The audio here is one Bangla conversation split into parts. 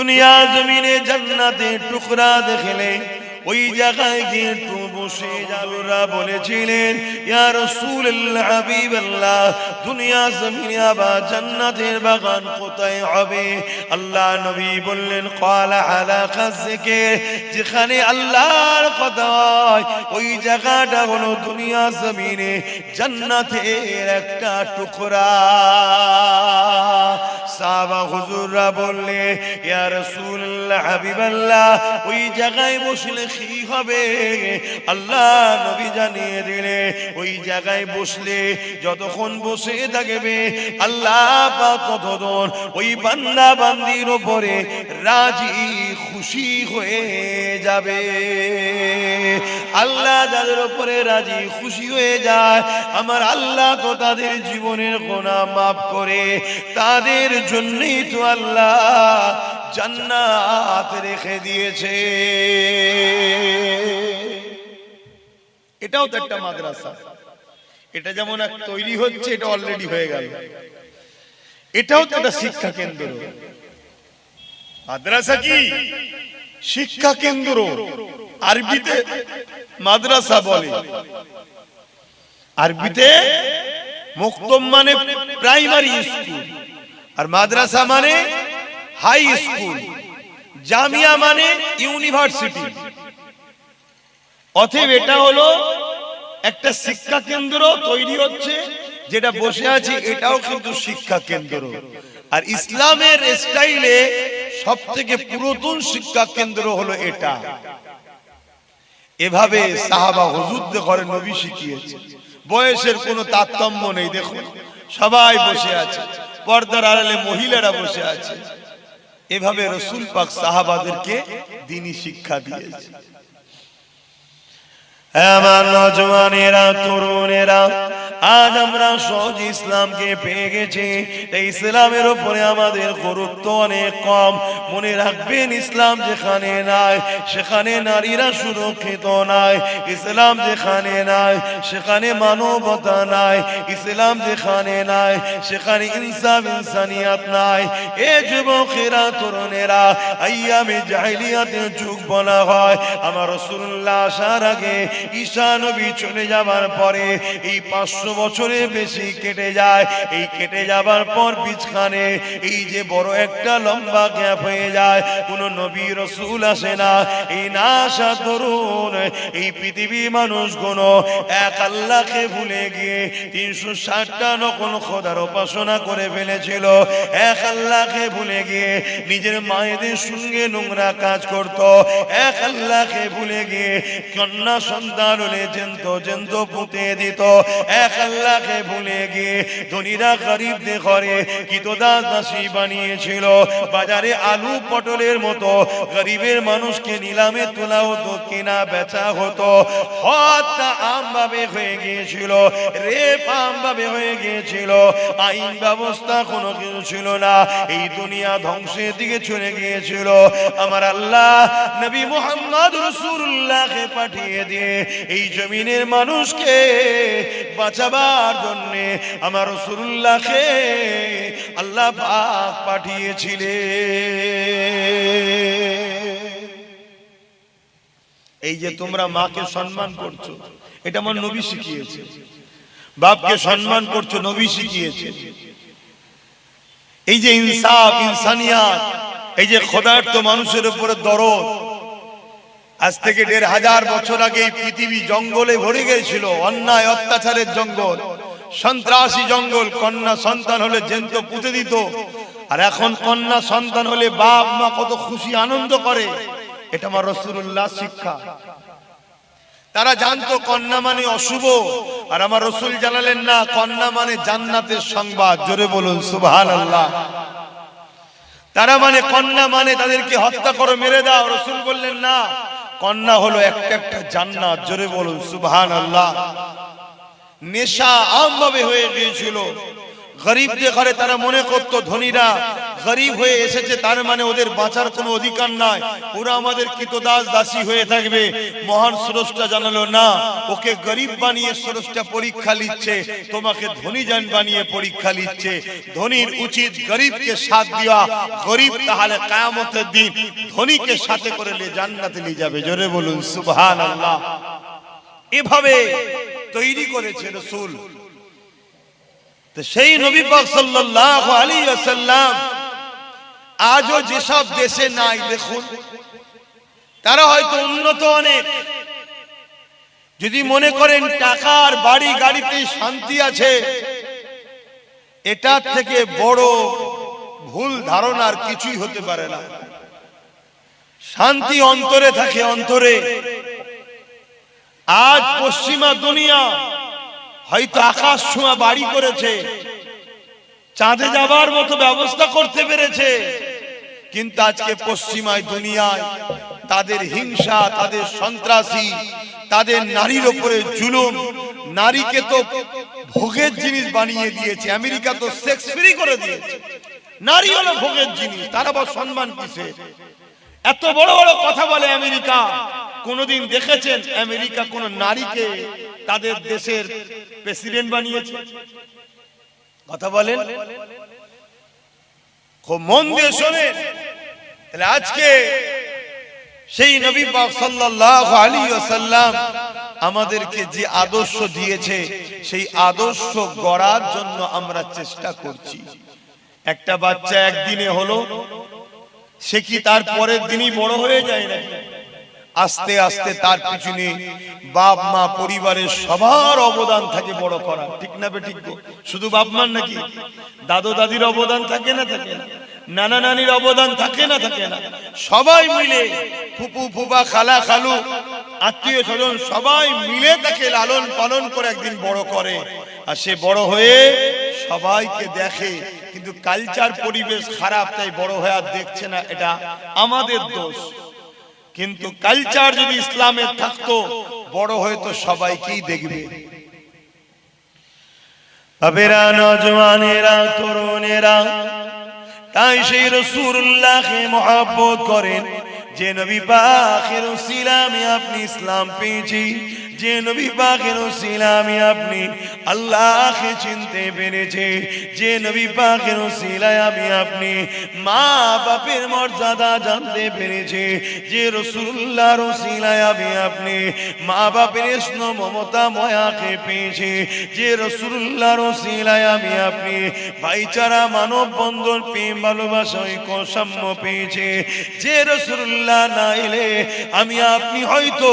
দুনিয়া জমিনে জান্নাতের টুকরা দেখলে ওই জায়গায় গিয়ে একটু বসে যাওয়া বলেছিলেন, ইয়া রাসূলুল্লাহ হাবিবাল্লাহ, দুনিয়া জমিনে আবার জান্নাতের বাগান কোথায় হবে? আল্লাহ নবী বললেন, ক্বালা আলা খাসকে, যেখানে আল্লাহর কথা হয় ওই জায়গাটা হলো দুনিয়া জমিনে জান্নাতের একটা টুকরা। সাহাবা হুজুররা বললে, ইয়া রাসূলুল্লাহ হাবিবাল্লাহ, ওই জায়গায় বসলে কি হবে? আল্লাহ নবী জানিয়ে দিলে, ওই জায়গায় বসলে যতক্ষণ বসে থাকবে আল্লাহ পাক ততক্ষণ ওই বান্দা বান্দির উপরে রাজি খুশি হয়ে যাবে। আল্লাহ যাদের উপরে রাজি খুশি হয়ে যায়, আমার আল্লাহ তো তাদের জীবনের গুনাহ মাফ করে তাদের জন্যই তো আল্লাহ জান্নাত রেখে দিয়েছে। এটাও তো একটা মাদ্রাসা। এটা যেমন এক তৈরি হচ্ছে, এটা অলরেডি হয়ে গেল, এটাও তো একটা শিক্ষা কেন্দ্র। মাদ্রাসা কি? শিক্ষা কেন্দ্র। আরবিতে মাদ্রাসা বলে, আরবিতে মক্তব মানে প্রাইমারি স্কুল, আর মাদ্রাসা মানে হাই স্কুল, জামিয়া মানে ইউনিভার্সিটি। অতএব এটা হলো একটা শিক্ষা কেন্দ্র তৈরি হচ্ছে, যেটা বসে আছে এটাও কিন্তু শিক্ষা কেন্দ্র। আর ইসলামের স্টাইলে সব থেকে পুরাতন শিক্ষা কেন্দ্র হলো এটা। এভাবে সাহাবা হুজুরদের ঘরে নবী শিখিয়েছে। বয়সের কোনো তারতম্য নেই, দেখুন সবাই বসে আছে, পর্দার আড়ালে মহিলারা বসে আছে। এভাবে রাসূল পাক সাহাবাদেরকে দ্বীনি শিক্ষা দিয়েছে। আমার নওজওয়ানেরা, তরুণেরা, আজ আমরা সহজ ইসলামকে পেয়ে গেছি, এই ইসলামের উপরে আমাদের গুরুত্ব অনেক কম। মনে রাখবেন, ইসলাম যেখানে নাই সেখানে নারীরা সুরক্ষিত নাই, ইসলাম যেখানে নাই সেখানে মানবতা নাই, ইসলাম যেখানে নাই সেখানে ইনসাফ ইনসানিয়াত নাই। এ যুবকেরা, তরুণেরা, আইয়ামে জাহিলিয়াতের যুগ বলা হয়। আমার রাসূলুল্লাহ আসার আগে, ঈসা নবী চলে যাবার পরে এই 500 বছরের বেশি কেটে যায়। এই কেটে যাবার পর বিছখানে এই যে বড় একটা লম্বা গ্যাপ হয়ে যায়, কোন নবী রাসূল আসে না। এই না আসা তরুণ এই পৃথিবী মানুষগুলো এক আল্লাহকে ভুলে গিয়ে 360টা নকল খোদার উপাসনা করে ফেলেছিল। এক আল্লাহকে ভুলে গিয়ে নিজের মায়েদের সঙ্গে নোংরা কাজ করত। এক আল্লাহকে ভুলে গিয়ে কন্যা সন্তান হলে জেন্ত পুঁতে দিত। এক আল্লাহকে ভুলে গিয়ে ধনীরা গরিবদের ঘরে কিতদাস দাসী বানিয়েছিল। বাজারে আলু পটলের মতো গরিবের মানুষকে নিলামে তোলা হতো, কেনা বেচা হতো। হত্যা আমভাবে হয়ে গিয়েছিল, রেপ আমভাবে হয়ে গিয়েছিল, আইন ব্যবস্থা কোনো কিছু ছিল না। এই দুনিয়া ধ্বংসের দিকে চলে গিয়েছিল। আমার আল্লাহ নবী মুহাম্মদ রাসূলুল্লাহকে পাঠিয়ে দিয়ে এই জমিনের মানুষকে বাঁচাবার জন্য আমার রাসূলুল্লাহকে আল্লাহ পাক পাঠিয়েছিলেন। এই যে তোমরা মাকে সম্মান করছো, এটা আমার নবী শিখিয়েছে। বাপকে সম্মান করছো, নবী শিখিয়েছে। এই যে ইনসাফ, ইনসানিয়াত, এই যে খোদার্থ মানুষের উপরে দরদ, আজ থেকে 1500 বছর আগে এই পৃথিবী জঙ্গলে ভরে গিয়েছিল, অন্যায় অত্যাচারের জঙ্গল, সন্ত্রাসী জঙ্গল। কন্যা সন্তান হলে জ্যান্ত পুঁতে দিত। আর এখন কন্যা সন্তান হলে বাপ মা কত খুশি আনন্দ করে। এটা আমার রাসূলুল্লাহ শিক্ষা। তারা জানতো কন্যা মানে অশুভ, আর আমার রাসূল জানালেন না, কন্যা মানে জান্নাতের সংবাদ। জোরে বলুন সুবহানাল্লাহ। তারা মানে কন্যা মানে তাদেরকে হত্যা করো, মেরে দাও। রাসূল বললেন না, কন্যা হলো একটা একটা জান্নাত। জোরে বলুন সুবহানাল্লাহ। নেশা আমভাবে হয়ে গিয়েছিল, গরিবদের ঘরে তারা মনে করত ধনীরা গরিব হয়ে এসেছে তার মানে ওদের বাঁচার কোনো অধিকার নাই, ওরা আমাদের কৃতদাস দাসী হয়ে থাকবে। মহান স্রষ্টা জানালো না, ওকে গরিব বানিয়ে স্রষ্টা পরীক্ষা নিচ্ছে, তোমাকে ধনী জান বানিয়ে পরীক্ষা নিচ্ছে। ধনীর উচিত গরিবকে সাথ দেওয়া, গরিব তাহলে কিয়ামতের দিন ধনীকে সাথে করে জান্নাতে নিয়ে যাবে। জোরে বলুন সুবহানাল্লাহ। এভাবে তৈরি করেছে রাসূল। তো সেই নবী পাক সাল্লাল্লাহু আলাইহি ওয়াসাল্লাম আজও যেসব দেশে নাই, দেখুন তারা হয়তো উন্নত অনেক, যদি মনে করেন টাকার বাড়ি গাড়িতে শান্তি আছে, এটার থেকে বড় ভুল ধারণার কিছুই হতে পারে না। শান্তি অন্তরে থাকে, অন্তরে। আজ পশ্চিমা দুনিয়া হয়তো আকাশ ছোঁয়া বাড়ি করেছে, চাঁদে যাবার মতো ব্যবস্থা করতে পেরেছে, কিন্তু আজকে পশ্চিমায় দুনিয়ায় তাদের হিংসা, তাদের সন্ত্রাসী, তাদের নারীর উপরে জুলুম, নারীকে তো ভোগের জিনিস বানিয়ে দিয়েছে। আমেরিকা তো সেক্স ফ্রি করে দিয়েছে, নারী হলো ভোগের জিনিস, তার আবার সম্মান কিসের? এত বড় বড় কথা বলে আমেরিকা। কোনদিন দেখেছেন আমেরিকা কোন নারীকে তাদের দেশের প্রেসিডেন্ট বানিয়েছে? কথা বলেন, খুব মন দিয়ে শোনেন। তাহলে আজকে সেই নবী পাক সাল্লাল্লাহু আলাইহি ওয়াসাল্লাম আমাদেরকে যে আদর্শ দিয়েছে, সেই আদর্শ গড়ার জন্য আমরা চেষ্টা করছি। একটা বাচ্চা একদিনে হলো, সে কি তার পরের দিনই বড় হয়ে যায় নাকি? আস্তে আস্তে তার পিছনে বাপ মা পরিবারের সবার অবদান থাকে বড় করা, ঠিক না বেঠিক? শুধু বাপ মার নাকি, দাদু দাদির অবদান থাকে না থাকে না, নানা নানির অবদান থাকে না থাকে না, সবাই মিলে ফুপু ফুপা খালা খালু আত্মীয় স্বজন সবাই মিলে তাকে লালন পালন করে একদিন বড় করে। আর সে বড় হয়ে সবাইকে দেখে, কিন্তু কালচার পরিবেশ খারাপ, তাই বড় হয়ে আর দেখছে না, এটা আমাদের দোষ। কিন্তু কালচার যদি ইসলামের থাকতো, বড় হয়ে তো সবাইকেই দেখবে। বাবেরা, নওজওয়ানেরা, তরুণেরা, তাই সেই রাসূলুল্লাহকে মহব্বত করেন। যে নবী পাকের উসিলায় আমি আপনি ইসলাম পেয়েছি, যে নবী পাকের উসিলায় আমি আপনি আল্লাহকে চিনতে পেরেছি, যে নবী পাকের উসিলায় আমি আপনি মা বাপের মর্যাদা জানতে পেরেছি, যে রাসূলুল্লাহর উসিলায় আমি আপনি মা বাপের স্নেহ মমতা মায়াকে পেয়েছি, যে রাসূলুল্লাহর উসিলায় আমি আপনি ভাইচারা, মানব বন্ধন, প্রেম, ভালোবাসা, ঐক্য, সাম্য পেয়েছি, যে রাসূলুল্লাহ না এলে আমি আপনি হয়তো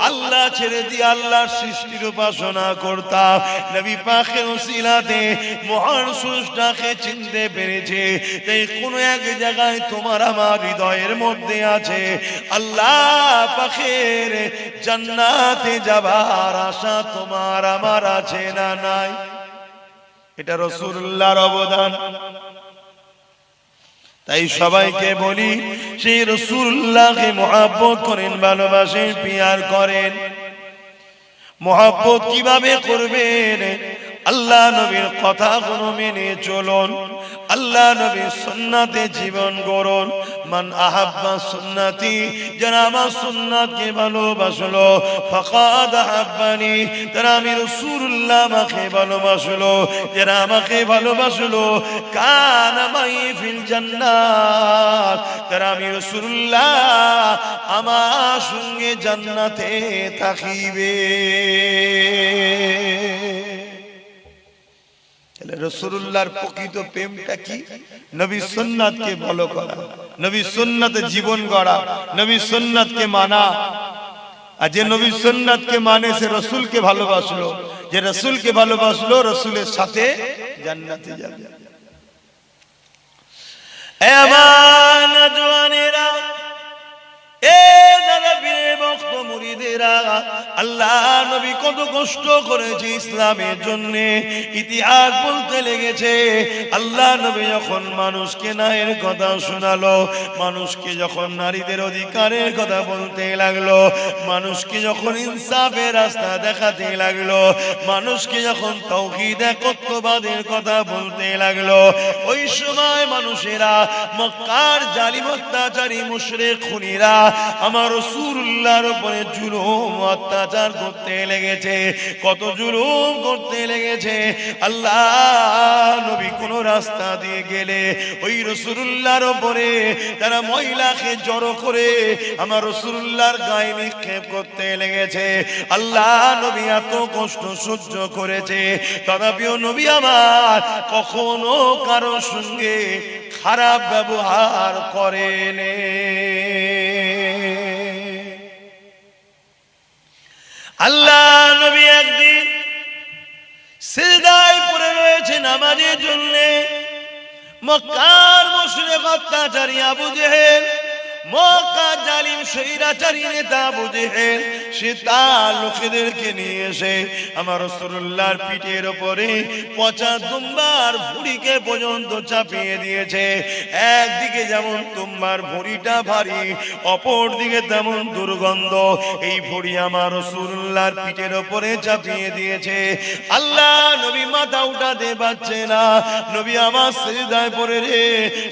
আল্লাহ ছেড়ে দিয়ে আল্লাহর সৃষ্টির উপাসনা করতাম। নবী পাকের উসিলাতে মহান স্রষ্টাকে চিনতে পেরেছে। তাই কোন এক জায়গায় তোমার আমার হৃদয়ের মধ্যে আছে আল্লাহ পাকের জান্নাতে যাবার আশা তোমার আমার আছে না নাই? এটা রাসূলুল্লাহর অবদান। তাই সবাইকে বলি, সেই রাসূলুল্লাহকে মহব্বত করেন, ভালোবাসেন, পিয়ার করেন। মহব্বত কিভাবে করবেন? আল্লাহ নবীর কথাগুলো মেনে চলুন, আল্লাহ নবীর সুন্নাতে জীবন গড়ুন। মান আহাব্বা সুন্নতি, যারা আমার সুন্নাতকে ভালোবাসলো, ফাকাদ আহাব্বানি, যারা আমি রাসূলুল্লাহ আমাকে ভালোবাসলো, যারা আমাকে ভালোবাসলো, কানা মাই ফিল জান্নাত, যারা আমি রাসূলুল্লাহ আমার সঙ্গে জান্নাতে থাকিবে। রাসূলুল্লাহর প্রকৃত প্রেমটা কি? নবী সুন্নাতকে ফলো করা, নবী সুন্নাতে জীবন গড়া, নবী সুন্নাতকে মানা। আর যে নবী সুন্নাতকে মানে সে রাসূলকে ভালোবাসলো, যে রাসূলকে ভালোবাসলো রাসূলের সাথে জান্নাতে যাবে। এ আমার নওজওয়ানেরা, এ দাদা পীরের ভক্ত মুরিদেরা, আল্লাহ নবী কত কষ্ট করেছে ইসলামের জন্য, ইতিহাস বলতে লেগেছে। আল্লাহ নবী যখন মানুষকে ন্যায়ের কথা শোনালো, মানুষকে যখন নারীদের অধিকারের কথা বলতে লাগলো, মানুষকে যখন ইনসাফের রাস্তা দেখাতে লাগলো, মানুষকে যখন তাওহীদ একত্ববাদের কথা বলতে লাগলো, ওই সময় মানুষেরা, মক্কার জালিম অত্যাচারী মুশরিক খুনীরা আমার রাসূলুল্লাহর উপরে জুলুম অত্যাচার করতে লেগেছে। কত জুলুম করতে লেগেছে। আল্লাহ নবী কোন রাস্তা দিয়ে গেলে ওই রাসূলুল্লাহর উপরে তারা মহিলাকে জড়ো করে আমার রাসূলুল্লাহর গায়ে নিক্ষেপ করতে লেগেছে। আল্লাহ নবী এত কষ্ট সহ্য করেছে, তথাপিও নবী আমার কখনো কারো সঙ্গে খারাপ ব্যবহার করেনি। আল্লাহ নবী একদিন সিজদায় পড়ে রয়েছে নামাজের জন্য। মক্কার মুশরিক অত্যাচারী আবু জেহেল, মক্কা জালিম স্বৈরাচারী নেতা আবু জেহেল, সে তার লোকেদেরকে নিয়ে এসে আমার রাসূলুল্লাহর পিঠের উপরে পচা দুম্বার ভুঁড়িকে পর্যন্ত চাপিয়ে দিয়েছে। একদিকে যেমন দুম্বার ভুঁড়িটা ভারী, অপর দিকে তেমন দুর্গন্ধ। এই ভুঁড়ি আমার রাসূলুল্লাহর পিঠের উপরে চাপিয়ে দিয়েছে। আল্লাহ নবী মাথা উঠাতে পারছে না। নবী আমার সিজদায় পড়ে রে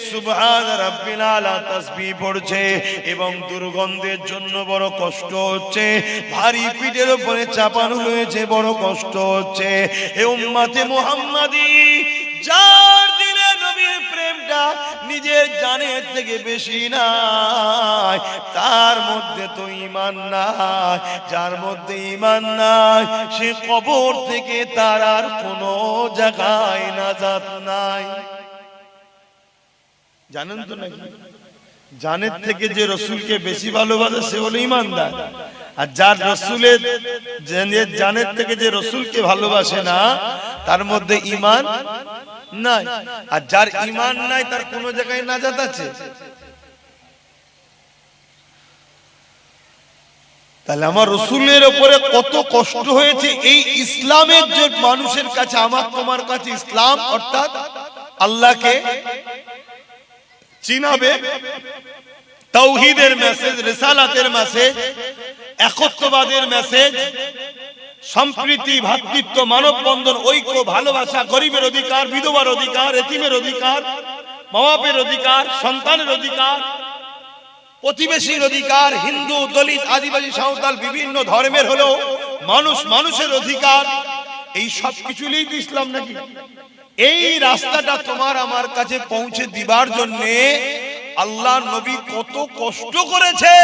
সুবহান রাব্বিল আলা তাসবিহ পড়ছে এবং দুর্গন্ধের জন্য বড় কষ্ট হচ্ছে। ভারী পিঠের উপরে চাপানো হয়েছে, বড় কষ্ট হচ্ছে। এ উম্মতে মুহাম্মাদি, যার দিলে নবীর প্রেমটা নিজের জানের থেকে বেশি নাই, তার মধ্যে তো ঈমান নাই। যার মধ্যে ঈমান নাই, সে কবর থেকে তার আর কোনো জায়গায় নাজাত নাই। জানেন তো নাকি? জানের থেকে যে রসুলকে বেশি ভালোবাসে সে হলো ঈমানদার। আর যার রসুলের জানের থেকে যে রসুলকে ভালোবাসে না, তার মধ্যে ঈমান নাই। আর যার ঈমান নাই তার কোনো জায়গায় নাজাত আছে? তাহলে আমার রসুলের উপরে কত কষ্ট হয়েছে। এই ইসলামের যে মানুষের কাছে, আমার তোমার কাছে ইসলাম অর্থাৎ আল্লাহকে চিনাবে, তাওহীদের মেসেজ, রিসালাতের মেসেজ, একত্ববাদের মেসেজ, সম্প্রীতি, ভ্রাতৃত্ব, মানববন্ধন, ঐক্য, ভালোবাসা, গরিবের অধিকার, বিধবার অধিকার, এতিমের অধিকার, মা বাপের অধিকার, সন্তানের অধিকার, প্রতিবেশীর অধিকার, হিন্দু, দলিত, আদিবাসী, সাঁওতাল, বিভিন্ন ধর্মের হলো মানুষের অধিকার, এই সব কিছু নিয়েই তো ইসলাম নাকি? এই রাস্তাটা তোমার আমার কাছে পৌঁছে দিবার জন্য আল্লাহ নবী কত কষ্ট করেছে।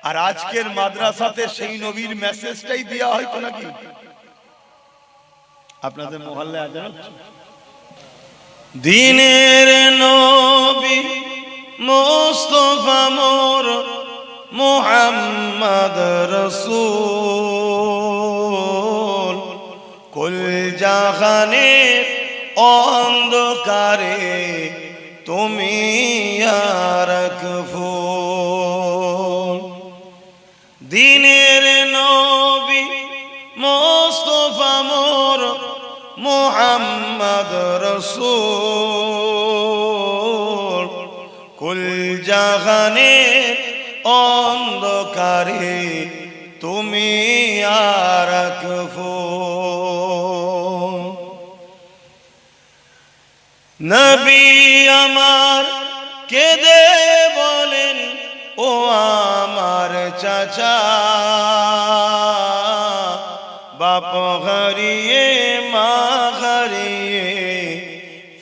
আর আজকের মাদ্রাসাতে সেই নবীর মেসেজটাই দেওয়া হয় তো নাকি? আপনাদের মহল্লায় আজান হচ্ছে, দিনের নবী মুস্তাফা মোর মুহাম্মদ রাসূল, কুল জাহানের অন্ধকারে তুমি রাখফুল। দিনের নবী মুস্তাফা মোর মুহাম্মদ রাসূল, কুল জাহানের অন্ধকারে তুমি রাখফুল। নবী আমার কেঁদে বলেন, ও আমার চাচা, বাপ হারিয়ে মা হারিয়ে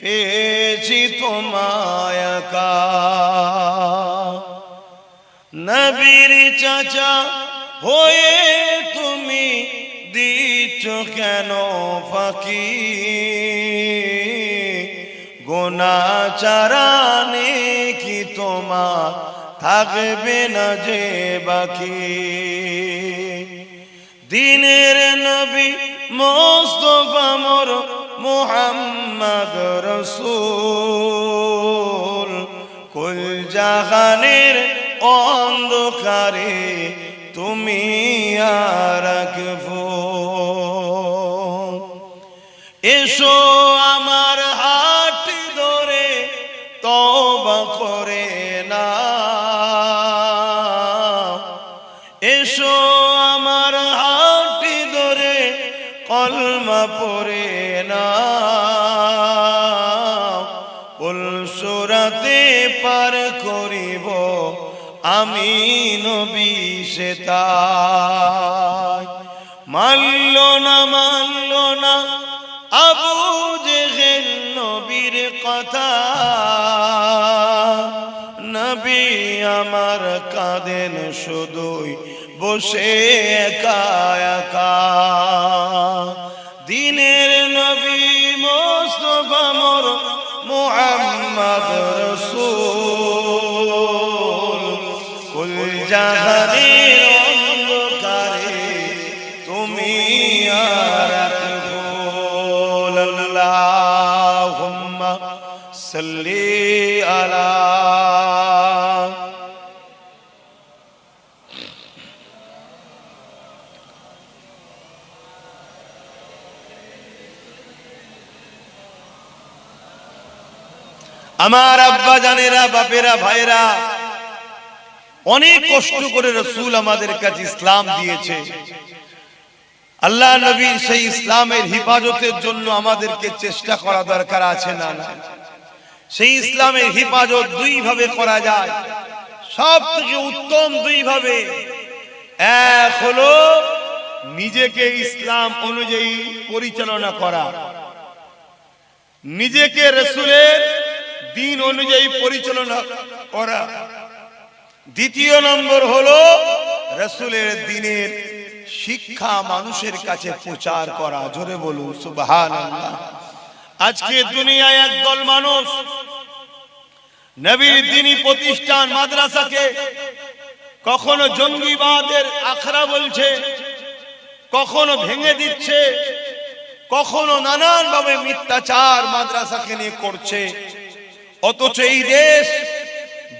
পেয়েছি তোমায় একা। নবীর চাচা হয়ে তুমি দিচ্ছ কেন ফাঁকি, গুনাহ চারানে কি তোমার থাকবে না যে বাকি। দিনের নবী মুস্তাফা মোর মুহাম্মদ রাসূল, কুল জাহানের অন্ধকারে তুমি আর রাখবো। এসো আমার হাত ধরে তওবা করে না, এসো আমার হাত ধরে কলমা পড়ে না, পুলসুরাতে পার করিব আমি নবী সেতাই। মানল না আবু জেহেল নবীর কথা, নবী আমার কাঁদেন শুধুই বসে একা একা। দিনের নবী মুস্তাফা মোর মুহাম্মদ রাসূল, কুল জাহানের অন্ধকারে তুমি আর রাখবো। আল্লাহুম্মা সাল্লি আলা। আমার আব্বা জানেরা, বাপেরা, ভাইরা, অনেক কষ্ট করে রাসূল আমাদের কাছে ইসলাম দিয়েছে। আল্লাহ নবীর সেই ইসলামের হিফাজতের জন্য আমাদেরকে চেষ্টা করা দরকার আছে না? সেই ইসলামের হিফাজত দুই ভাবে করা যায়, সব থেকে উত্তম দুই ভাবে। এক হলো নিজেকে ইসলাম অনুযায়ী পরিচালনা করা, নিজেকে রাসূলের দিন অনুযায়ী পরিচালনা করা। দ্বিতীয় নম্বর হলো রাসূলের দ্বীনের শিক্ষা মানুষের কাছে প্রচার করা। জোরে বলুন সুবহানাল্লাহ। আজকে দুনিয়ায় একদল মানুষ নবীর দ্বীনি প্রতিষ্ঠান মাদ্রাসাকে কখনো জঙ্গিবাদের আখড়া বলছে, কখনো ভেঙে দিচ্ছে, কখনো নানান ভাবে মিথ্যাচার মাদ্রাসাকে নিয়ে করছে। অথচ এই দেশ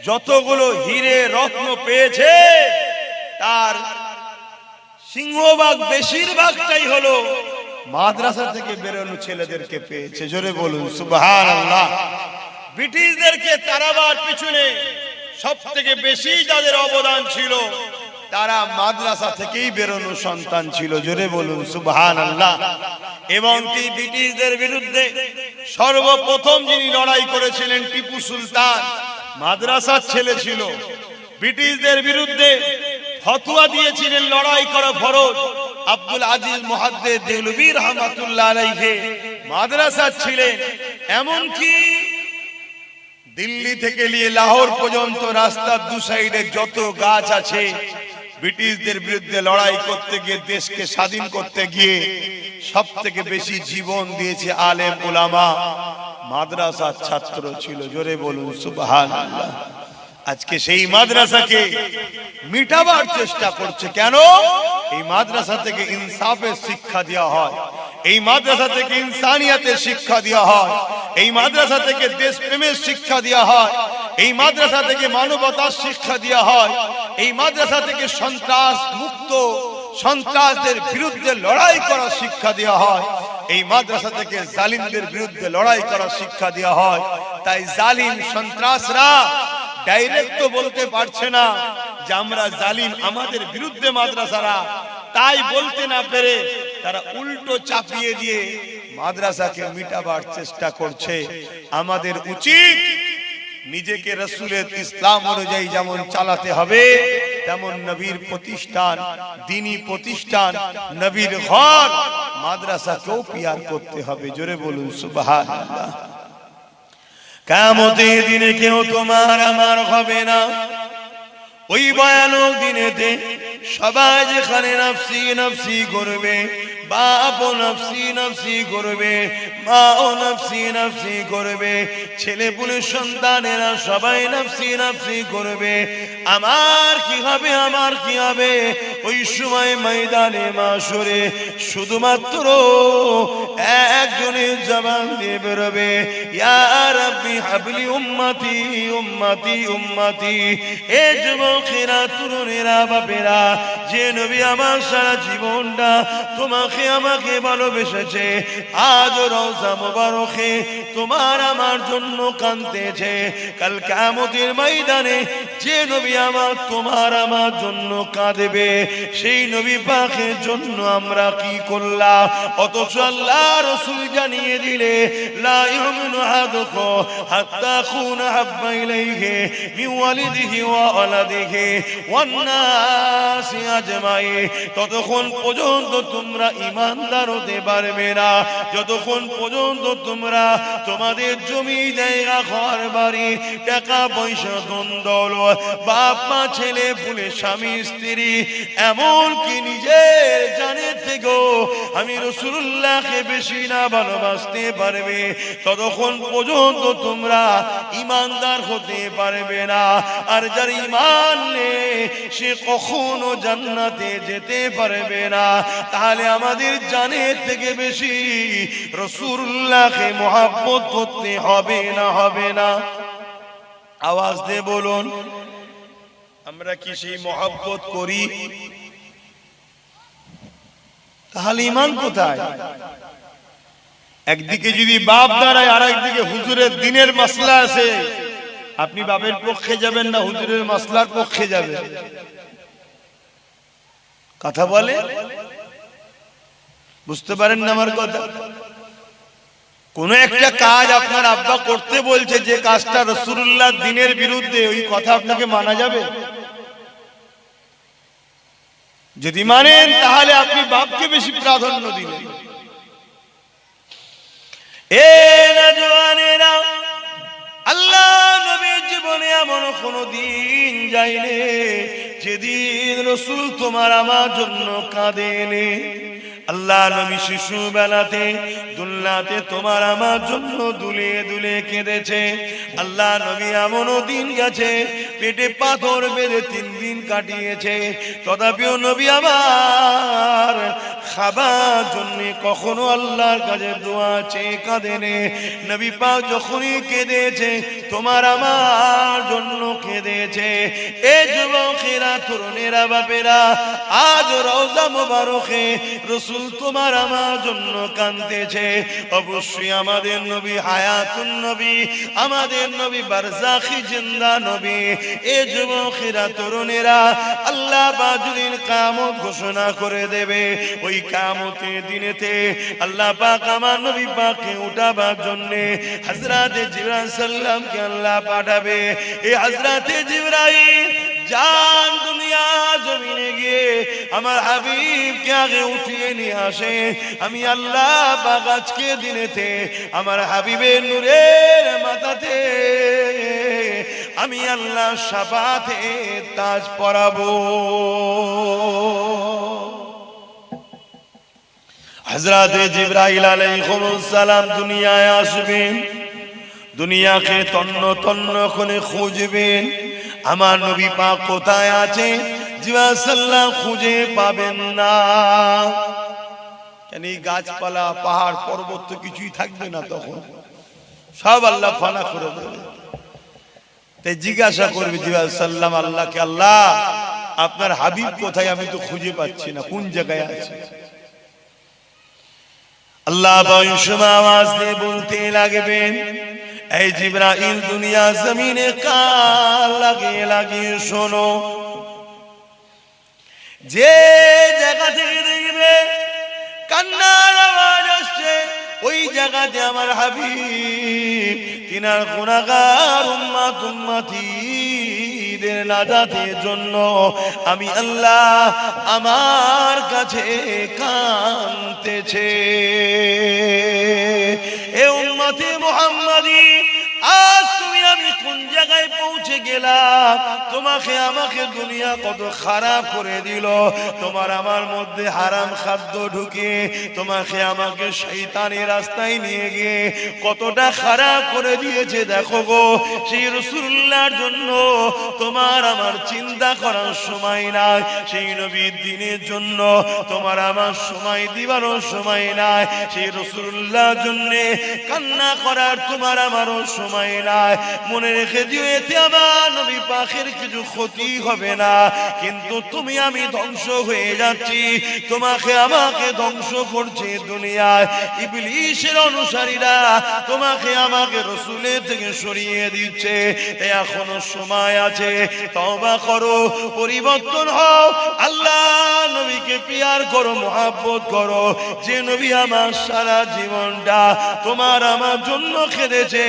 যতগুলো হীরে রত্ন পেয়েছে তার সিংহভাগ, বেশিরভাগটাই হলো মাদ্রাসা থেকে বেরোনো ছেলেদেরকে পেয়েছে। জোরে বলুন সুবহানাল্লাহ। ব্রিটিশদেরকে তাড়াবার পিছনে সব থেকে বেশি যাদের অবদান ছিল তারা মাদ্রাসা থেকেই বেরোনো সন্তান ছিল। জোরে বলুন সুবহানাল্লাহ। এবং কি ব্রিটিশদের বিরুদ্ধে সর্বপ্রথম যিনি লড়াই করেছিলেন টিপু সুলতান, মাদ্রাসার ছেলে ছিল। ব্রিটিশদের বিরুদ্ধে ফতোয়া দিয়েছিলেন লড়াই করা ফরজ আব্দুল আজিজ মুহাদ্দিস দেহলভী রাহমাতুল্লাহ আলাইহি, মাদ্রাসার ছিলেন। এমন কি দিল্লি থেকে নিয়ে লাহোর পর্যন্ত রাস্তার দু সাইডে যত গাছ আছে, ব্রিটিশদের বিরুদ্ধে লড়াই করতে গিয়ে, দেশকে স্বাধীন করতে গিয়ে সব থেকে বেশি জীবন দিয়েছে আলেম উলামা, মাদ্রাসার ছাত্র ছিল। জোরে বলুন সুবহানাল্লাহ। আজকে সেই মাদ্রাসাকে মিটাবার চেষ্টা করছে। কেন? এই মাদ্রাসা থেকে ইনসাফের শিক্ষা দেওয়া হয়, এই মাদ্রাসা থেকে ইনসানিয়াতের শিক্ষা দেওয়া হয়, এই মাদ্রাসা থেকে দেশপ্রেমের শিক্ষা দেওয়া হয়, এই মাদ্রাসা থেকে মানবতার শিক্ষা দেওয়া হয়, এই মাদ্রাসা থেকে সন্ত্রাস মুক্ত, সন্ত্রাসদের বিরুদ্ধে লড়াই করার শিক্ষা দেওয়া হয়, এই মাদ্রাসা থেকে জালিমদের বিরুদ্ধে লড়াই করার শিক্ষা দেওয়া হয়। তাই জালিম সন্ত্রাসরা ডাইরেক্ট তো বলতে পারছে না যে আমরা জালিম, আমাদের বিরুদ্ধে মাদ্রাসারা, তাই বলতে না পেরে তারা উল্টো চাপিয়ে দিয়ে মাদ্রাসাকে মিটাবার চেষ্টা করছে। আমাদের উচিত নিজেকে রাসূলের ইসলাম অনুযায়ী যেমন চালাতে হবে, তেমন নবীর প্রতিষ্ঠান, দ্বীনি প্রতিষ্ঠান, নবীর ঘর মাদ্রাসাকেও পিয়ার করতে হবে। জোরে বলুন সুবহানাল্লাহ। কিয়ামতের দিনে কেউ তোমার আমার হবে না। ওই ভয়ানক দিনেতে সবাই যেখানে নাফসি নাফসি করবে, বাপও নাফসি নাফসি করবে, মাও নাফসি নাফসি করবে, ছেলে পুলে সন্তানেরা সবাই নাফসি নাফসি করবে। আমার কি হবে, আমার কি হবে? ওই সময় ময়দানে মাশরে শুধুমাত্র একজনের জবান দিয়ে বেরোবে, ইয়া রাব্বি হাবলি উম্মতি উম্মতি উম্মতি। এ যুবকেরা, তরুণেরা, বাপেরা, যে নবী আমার সারা জীবনটা তোমাকে আমাকে ভালোবেসেছে, আজ রওজা মুবারকে তোমার আমার জন্য কাঁদতেছে, কাল কিয়ামতের ময়দানে যে নবী আমার তোমার আমার জন্য কাঁদবে, সেই নবী পাকের জন্য আমরা কি করলাম? অথচ আল্লাহ রাসূল জানিয়ে দিলে লা ইউমিনু আহাদুকুম হাত্তা আকুনা হাব্বা ইলাইহি মিন ওয়ালিদিহি ওয়া ওয়ালাদিহি ওয়ান নাসি আজমাইন। ততক্ষণ পর্যন্ত তোমরা ঈমানদার হতে পারবে না যতক্ষণ পর্যন্ত তোমরা তোমাদের জমি জায়গা ঘর বাড়ি টাকা পয়সা ধন দৌলত বাপ মা ছেলে পুলে স্বামী স্ত্রী এমনকি নিজের জানের থেকেও আমি রাসূলুল্লাহকে বেশি না ভালোবাসতে পারবে, ততক্ষণ পর্যন্ত তোমরা ঈমানদার হতে পারবে না। আর যার ঈমান নেই সে কখনো জান্নাতে যেতে পারবে না। তাহলে আমাদের জানের থেকে বেশি রাসূলুল্লাহকে মহব্বত করতে হবে না হবে না? আওয়াজ দিয়ে বলুন, আমরা কি সেই মহব্বত করি? তাহলে ঈমান কোথায়? একদিকে যদি বাপ দাঁড়ায় আর একদিকে হুজুরের দিনের মাসলা আছে, আপনি বাপের পক্ষে যাবেন না হুজুরের মাসলার পক্ষে যাবেন? কথা বলে বুঝতে পারেন না আমার কথা? কোন একটা কাজ আপনার আব্বা করতে বলছে, যে কাজটা রাসূলুল্লাহর দ্বীনের বিরুদ্ধে, ওই কথা আপনাকে মানা যাবে? যদি মানেন তাহলে আপনি বাপকে বেশি প্রাধান্য দিবেন। এ নওজওয়ানেরা, আল্লাহ নবীর জীবনে এমন কোনো দিন যায়নি যেদিন রাসূল তোমার আমার জন্য কাঁদেনি। আল্লাহ নবী শিশু বেলাতে দুলনাতে তোমার আমার জন্য দুলে দুলে কেঁদেছে। আল্লাহ নবী এমনও দিন গেছে পেটে পাথর বেঁধে 3 দিন কাটিয়েছে, তথাপিও নবী আমার খাবার জন্য কখনো আল্লাহর কাছে দোয়া চেয়ে কাঁদেনি। নবী পাক যখনই কেঁদেছে তোমার আমার জন্য কেঁদেছে। এই যুবকেরা, তরুণেরা, বাপেরা, আজ রওজা মুবারকে রাসূল তোমার আমার জন্য কাঁদতেছে। অবশ্যই আমাদের নবী হায়াতুন নবী, আমাদের নবী বারজাখি জিন্দা নবী। এই যুবকেরা, তরুণেরা, আল্লাহ বাজুরিন কিয়ামত ঘোষণা করে দেবে। ওই কিয়ামতের দিনেতে আল্লাহ পাক আমার নবী পাককে উঠাবার জন্য হযরতে জিবরাইল সাল্লামকে আল্লাহ পাঠাবে। এই হযরতে জিবরাইল জান দুনিয়া জমিনে গিয়ে আমার হাবিবকে আগে উঠিয়ে নিয়ে আসে। আমি আল্লাহ পাক আজকে দিনেতে আমার হাবিবের নূরের মাথাতে আমি আল্লাহ শাফাতে তাজ পরাবো। হযরতে জিবরাইল আলাইহিস সালাম দুনিয়ায় আসবেন, দুনিয়াকে তন্ন তন্ন করে খুঁজবেন। আমার নবী পাক কোথায় আছে জিবরাইল সাল্লাম খুঁজে পাবেন না। কেন? গাছপালা পাহাড় পর্বত তো কিছুই থাকবে না, তখন সব আল্লাহ ফানা করে দেবে। তাই জিজ্ঞাসা করবে জিবরাইল সাল্লাম আল্লাহকে, আল্লাহ আপনার হাবিব কোথায়? আমি তো খুঁজে পাচ্ছি না, কোন জায়গায় আছে? আল্লাহ বংশমা আওয়াজ দিয়ে বলতে লাগবেন, এই জিবরাইল দুনিয়া জমিনে কান লাগিয়ে লাগিয়ে শোনো। যে জায়গা থেকে দেখবে কান্নার আওয়াজ আসছে, ওই জায়গাতে আমার হাবিব তিনার গুনাহগার উম্মত উম্মতিদের নাজাতের জন্য আমি আল্লাহ আমার কাছে কাঁদতেছে। এ উম্মতে মুহাম্মাদি, আজ তুমি আমি কোন জায়গায় পৌঁছে গেলাম? তোমাকে আমাকে দুনিয়া কত খারাপ করে দিল, তোমার আমার মধ্যে হারাম খাদ্য ঢুকে তোমাকে আমাকে শয়তানের রাস্তায় নিয়ে গিয়ে কতটা খারাপ করে দিয়েছে। দেখো গো, সেই রাসূলুল্লাহর জন্য তোমার আমার চিন্তা করার সময় নাই, সেই নবীর দিনের জন্য তোমার আমার সময় দিবারও সময় নাই, সেই রাসূলুল্লাহর জন্য কান্না করার তোমার আমারও সময় নাই। মনে রেখে দিও, এতে আমার নবী পাক পাকের কিছু ক্ষতি হবে না, কিন্তু তুমি আমি ধ্বংস হয়ে যাচ্ছি, তোমাকে আমাকে ধ্বংস করছে দুনিয়ায় ইবলিসের অনুসারীরা, তোমাকে আমাকে রাসূলের থেকে সরিয়ে দিচ্ছে। এখনো সময় আছে, তওবা করো, পরিবর্তন হও, আল্লাহ নবীকে প্যার করো, মহব্বত করো। যে নবী আমার সারা জীবনটা তোমার আমার জন্য কেঁদেছে,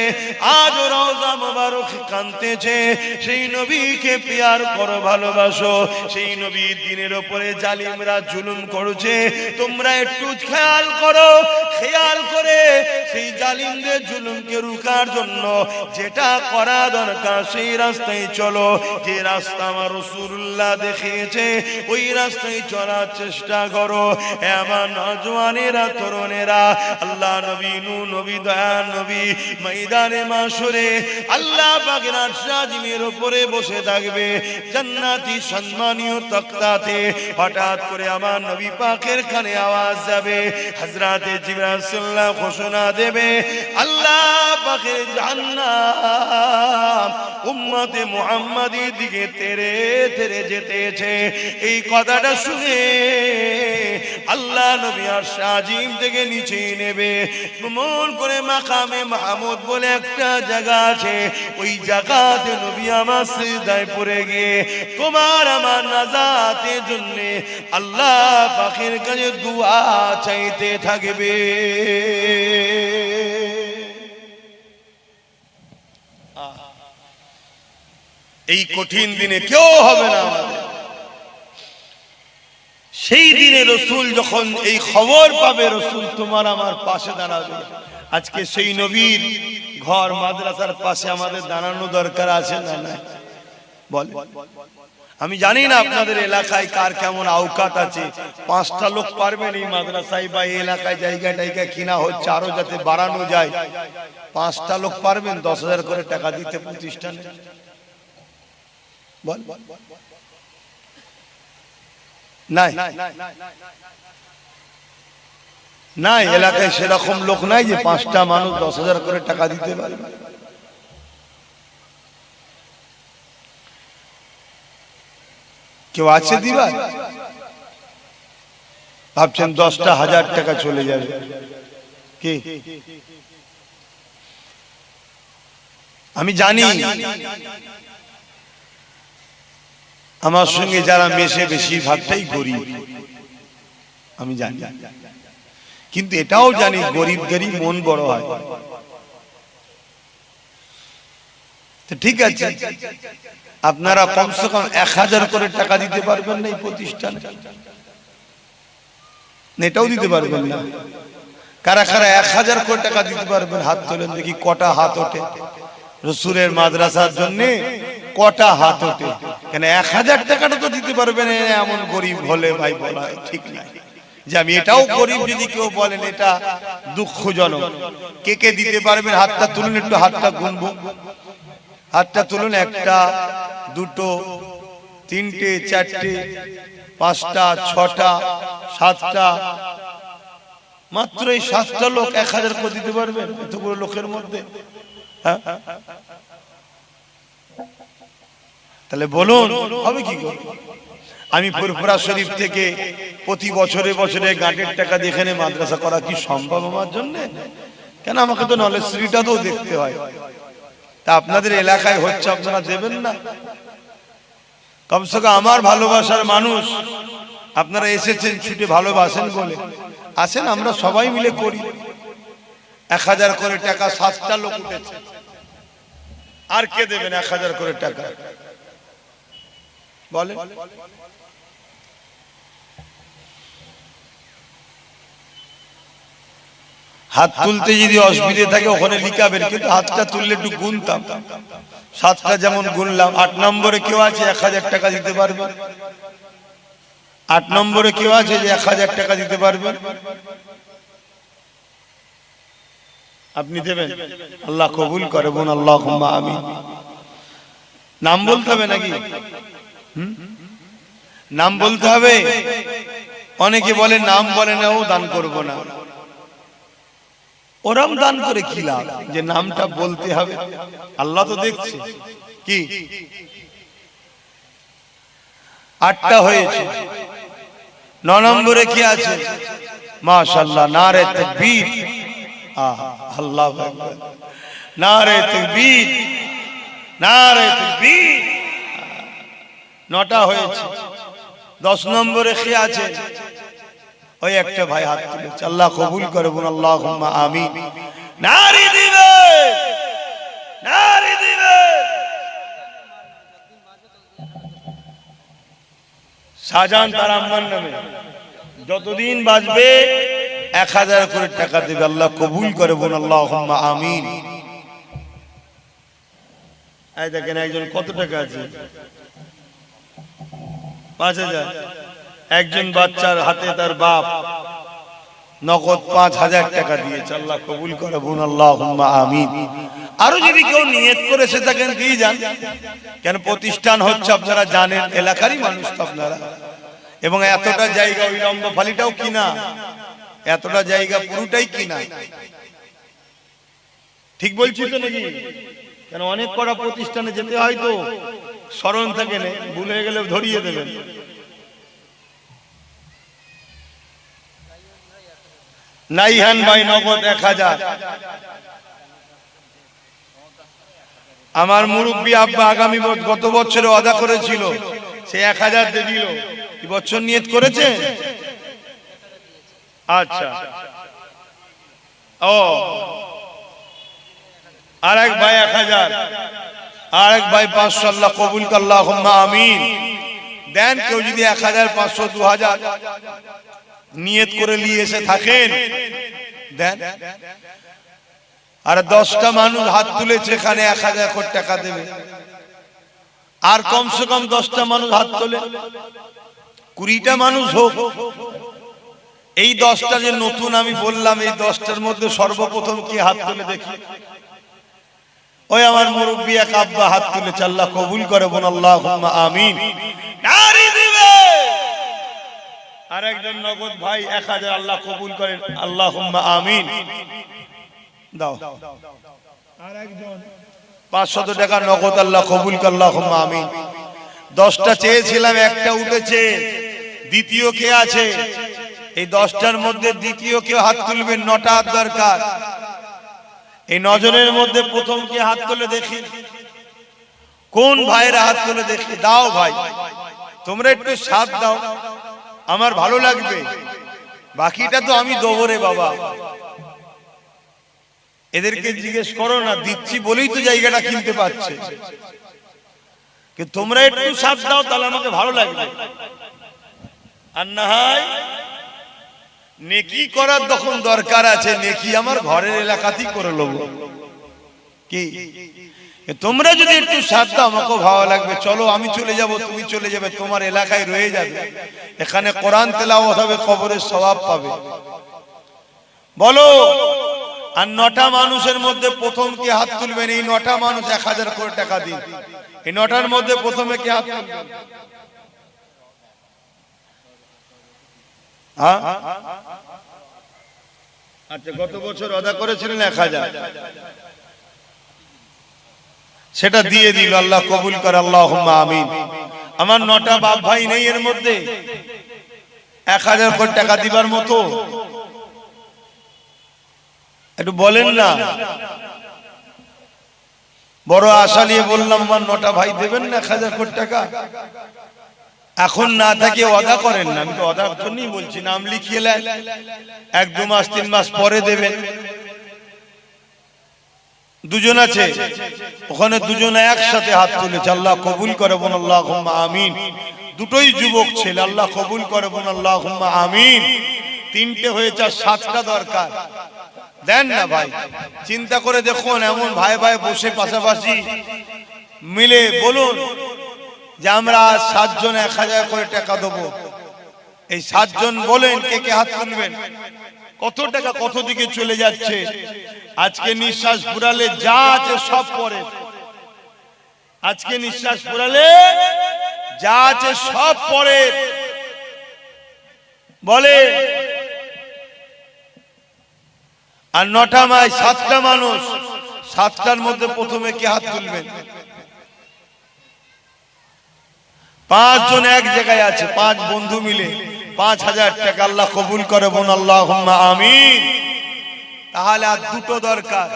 আজ রওজা মোবারক কাঁদতেছে, সেই নবীকে প্যার করো, ভালোবাসো। সেই নবীর দিনের উপরে জালিমরা জুলুম করছে, তোমরা একটু খেয়াল করো, খেয়াল করে সেই জালিমদের জুলুমকে রুখার জন্য যেটা করা দরকার সেই রাস্তায় চলো। যে রাস্তা আমার রাসূলুল্লাহ দেখিয়েছে ওই রাস্তায় চলার চেষ্টা করো। আমার নওজওয়ানেরা, তরুণেরা, আল্লাহ নবী, নূহ নবী, দয়ার নবী ময়দানে মাশরে আল্লাহ পাকের আরশ আজিমের উপরে বসে থাকবে জান্নাতি সম্মানীয় তখতাতে। হঠাৎ করে আমার নবী পাকের কানে আওয়াজ যাবে, হযরতে জিবরাইল সাল্লাল্লাহু ঘোষণা দেবে, আল্লাহ পাকের জান্নাত উম্মতে মুহাম্মাদির দিকে তেরে তেরে যেতেছে। এই কথাটা শুনে আল্লাহ নবী আরশ আজিম থেকে নিচে নেবে, ভ্রমণ করে মাকামে মাহমুদ বলে একটা জায়গা আছে, ওই জায়গাতে নবী আমার সিজদায় পড়ে গিয়ে তোমার আমার নাজাতের জন্য আল্লাহ পাকের কাছে দুআ চাইতে থাকবে। এই কঠিন দিনে কেউ হবে না আমাদের। সেই দিনে রাসূল যখন এই খবর পাবে, রাসূল তোমার আমার পাশে দাঁড়াবে। আজকে সেই নবীর ঘর মাদ্রাসার পাশে আমাদের দাঁড়ানো দরকার আছে না নাই? বল, আমি জানি না আপনাদের এলাকায় কার কেমন আওকাত আছে। 5টা লোক পারবেন এই মাদ্রাসায় বা এই এলাকায় জায়গা টাইগা কিনা হচ্ছে, আরো যাতে বাড়ানো যায়। 5টা লোক পারবেন 10,000 করে টাকা দিতে প্রতিষ্ঠানে? বল, নাই নাই, এলাকায় সেরকম লোক নাই যে 5টা মানুষ 10,000 করে টাকা দিতে পারবে। কেউ আছে দিবার? ভাবছেন 10টা 1000 টাকা চলে যাবে কি? আমি জানি আমার সঙ্গে যারা মেশে বেশিরভাগটাই গরিব, আমি জানি, কিন্তু এটাও জানি গরিবদেরই মন বড় হয়। তো ঠিক আছে, আপনারা কমসে কম 1000 করে টাকা দিতে পারবেন না এই প্রতিষ্ঠানে? এটাও দিতে পারবেন না? কারা কারা 1000 করে টাকা দিতে পারবেন? হাত তোলেন দেখি, কটা হাত ওঠে? রাসূলের মাদ্রাসার জন্য কটা হাত ওঠে? কেন 1000 টাকাটা তো দিতে পারবেন এমন গরিব হলে ভাই বলা ঠিক না। যে আমি এটাও গরিব যদি কেউ বলেন এটা দুঃখজনক। কে কে দিতে পারবেন হাতটা তুলুন, একটু হাতটা গুনবো। হাতটা তুলুন, 1টা 2টো 3টে 4টে 5টা 6টা 7টা, মাত্র এই 7টা লোক 1000 করে দিতে পারবেন এতগুলো লোকের মধ্যে? হ্যাঁ, তাহলে বলুন হবে কি করে? আমি ফুরফুরা শরীফ থেকে প্রতি বছরে বছরে গাঁটের টাকা দিয়ে এখানে মাদ্রাসা করা কি সম্ভব আমার জন্য? কেন, আমাকে তো নলেজ শ্রীটা তো দেখতে হয়। তা আপনাদের এলাকায় হচ্ছে, আপনারা দেবেন না? কমসে কম আমার ভালোবাসার মানুষ, আপনারা এসেছেন ছুটে ভালোবাসেন বলে আসেন, আমরা সবাই মিলে করি। 1000 করে টাকা 7টা লোক উঠেছে, আর কে দেবেন 1000 করে টাকা বলে? হাত তুলতে যদি অসুবিধা থাকে ওখানে লিখাবেন, কিন্তু হাতটা তুললে একটু গুনতাম। 7টা যেমন গুনলাম। 8 নম্বরে কেউ আছে 1000 টাকা দিতে পারবে? 8 নম্বরে কেউ আছে যে 1000 টাকা দিতে পারবেন? আপনি দেবেন? আল্লাহ কবুল করে, বোন আল্লাহুম্মা আমিন। নাম বলতে হবে নাকি? নাম বলতে হবে? অনেকে বলে নাম বলে না, ও দান করব না। ওরম দান করে কি লাভ যে নামটা বলতে হবে? আল্লাহ তো দেখছে কি 8টা হয়েছে। 9 নম্বরে কি আছে? মাশাআল্লাহ, নারে তাকবীর, আল্লাহু আকবার, নারে তাকবীর, নারে তাকবীর। 9টা হয়েছে। 10 নম্বরে কি আছে? ওই একটা ভাই হাত তুলেছে, আল্লাহ কবুল করে বলুন আল্লাহুম্মা আমিন। নারী দিবে, নারী দিবে। শাহজাহান তার আম্মার নামে যতদিন বাঁচবে 1000 করে টাকা দেবে, আল্লাহ কবুল করে বলুন আল্লাহুম্মা আমিন। এই দেখেন একজন কত টাকা আছে? 5000। একজন বাচ্চার হাতে তার বাপ নগদ 5000 টাকা দিয়েছে, আল্লাহ কবুল করে বলুন আল্লাহুম্মা আমিন। আরো যদি কেউ নিয়ত করেছে থাকেন দিয়ে যান, কেন প্রতিষ্ঠান হচ্ছে আপনারা জানেন, এলাকারই মানুষ তো আপনারা। এবং এতটা জায়গা, ওই লম্বা ফালিটাও কিনা, এতটা জায়গা পুরোটাই কিনা। ঠিক বলছি তো নাকি? কেন অনেক কটা প্রতিষ্ঠানে যেতে হয় তো, স্মরণ থাকে না, ভুল হয়ে গেলে ধরিয়ে দেবেন। নাইহান ভাই নগদ 1000। আমার মুরব্বী আব্বা আগামী গত বছরে ওয়াদা করেছিল, সে 1000 দিয়ে দিল। এই বছর নিয়ত করেছে? আচ্ছা। ও আরেক ভাই 1000, আরেক ভাই 500, আল্লাহ কবুল করে আল্লাহুম্মা আমিন। দেন কেউ যদি 1000, 500, 2000 নিয়ত করে নিয়ে এসে থাকেন দেন। আর 10টা মানুষ হাত তুলেছে, এখানে 1000 কোটি টাকা দেবে। আর কমসে কম 10টা মানুষ হাত তোলে, 20টা মানুষ হোক। এই 10টা যে নতুন আমি বললাম, এই 10টার মধ্যে সর্বপ্রথম কি হাত তুলে দেখি? ওই আমার মুরব্বী এক আব্বা হাত তুলেছে, আল্লাহ কবুল করে বলুন আল্লাহুম্মা আমিন। নারী দিবে। আর একজন নগদ ভাই 1000, আল্লাহ কবুল করেন আল্লাহুম্মা আমিন। দাও। আর একজন 500 টাকা নগদ, আল্লাহ কবুল করে আল্লাহুম্মা আমিন। 10টা চেয়েছিলাম, একটা উঠেছে। দ্বিতীয় কে আছে? এই 10টার মধ্যে দ্বিতীয় কেউ হাত তুলবেন, 9টা হাত দরকার। এই 9 জনের মধ্যে প্রথম কে হাত তুলে দেখি? কোন ভাইরা হাত তুলে দেখি? দাও ভাই, তোমরা একটু সাথ দাও, আমার ভালো লাগবে। বাকিটা তো আমি দেবো রে বাবা। এদেরকে জিজ্ঞেস করো না, দিচ্ছি বলেই তো জায়গাটা কিনতে পারছে। কিন্তু তোমরা একটু সাথ দাও, তাহলে আমাকে ভালো লাগবে। আর না হয় নেকি করার যখন দরকার আছে, নেকি আমার ঘরের এলাকাতেই করে নেব। কি তোমরা যদি একটু সাথ দাও, আমাকেও ভালো লাগবে। চলো আমি চলে যাব, তুমি চলে যাবে, তোমার এলাকায় রয়ে যাবে, এখানে কোরআন তেলাওয়াত হবে, কবরের সওয়াব পাবে। বলো। আর 9টা মানুষের মধ্যে প্রথম কে হাত তুলবেন? এই 9টা মানুষ 1000 করে টাকা দিন। এই 9টার মধ্যে প্রথমে কে হাত তুলবেন? আচ্ছা, গত বছর ওয়াদা করেছিলেন 1000, সেটা দিয়ে দিল, আল্লাহ কবুল করে আল্লাহুম্মা আমিন। আমার 9টা বাপ ভাই নেই এর মধ্যে 1000 কোটি টাকা দিবার মতো? একটু বলেন না। বড় আশা নিয়ে বললাম, আমার 9টা ভাই দেবেন না 1000 কোটি টাকা? এখন না থাকে ওয়াদা করেন না, আমি তো ওয়াদার জন্যই বলছি। নাম লিখিয়ে নেন, 1-2 মাস 3 মাস পরে দেবেন। দুজন আছে ওখানে, দুজনে একসাথে হাত তুলেছে, আল্লাহ কবুল করে বলুন আল্লাহুম্মা আমিন। দুটোই যুবক ছেলে, আল্লাহ কবুল করে বলুন আল্লাহুম্মা আমিন। 3টে হয়েছে, 7টা দরকার। দেন না ভাই, চিন্তা করে দেখুন। এমন ভাই ভাই বসে পাশাপাশি মিলে বলুন যে আমরা 7 জন 1000 করে টাকা দেবো। এই 7 জন বলেন কে কে হাত তুলবেন? কত টাকা কত দিকে চলে যাচ্ছে। আজকে নিঃশ্বাস ফুরালে যা আছে সব পরে। আজকে নিঃশ্বাস ফুরালে যা আছে সব পরে। বলে। আর 9টা মাই 7টা মানুষ, 7টার মধ্যে প্রথমে কে হাত তুলবেন? 5 জন এক জায়গায় আছে, 5 বন্ধু মিলে 5000 টাকা আল্লাহ কবুল করে, বোন আল্লাহুম্মা আমিন। তাহলে আর দুটো দরকার।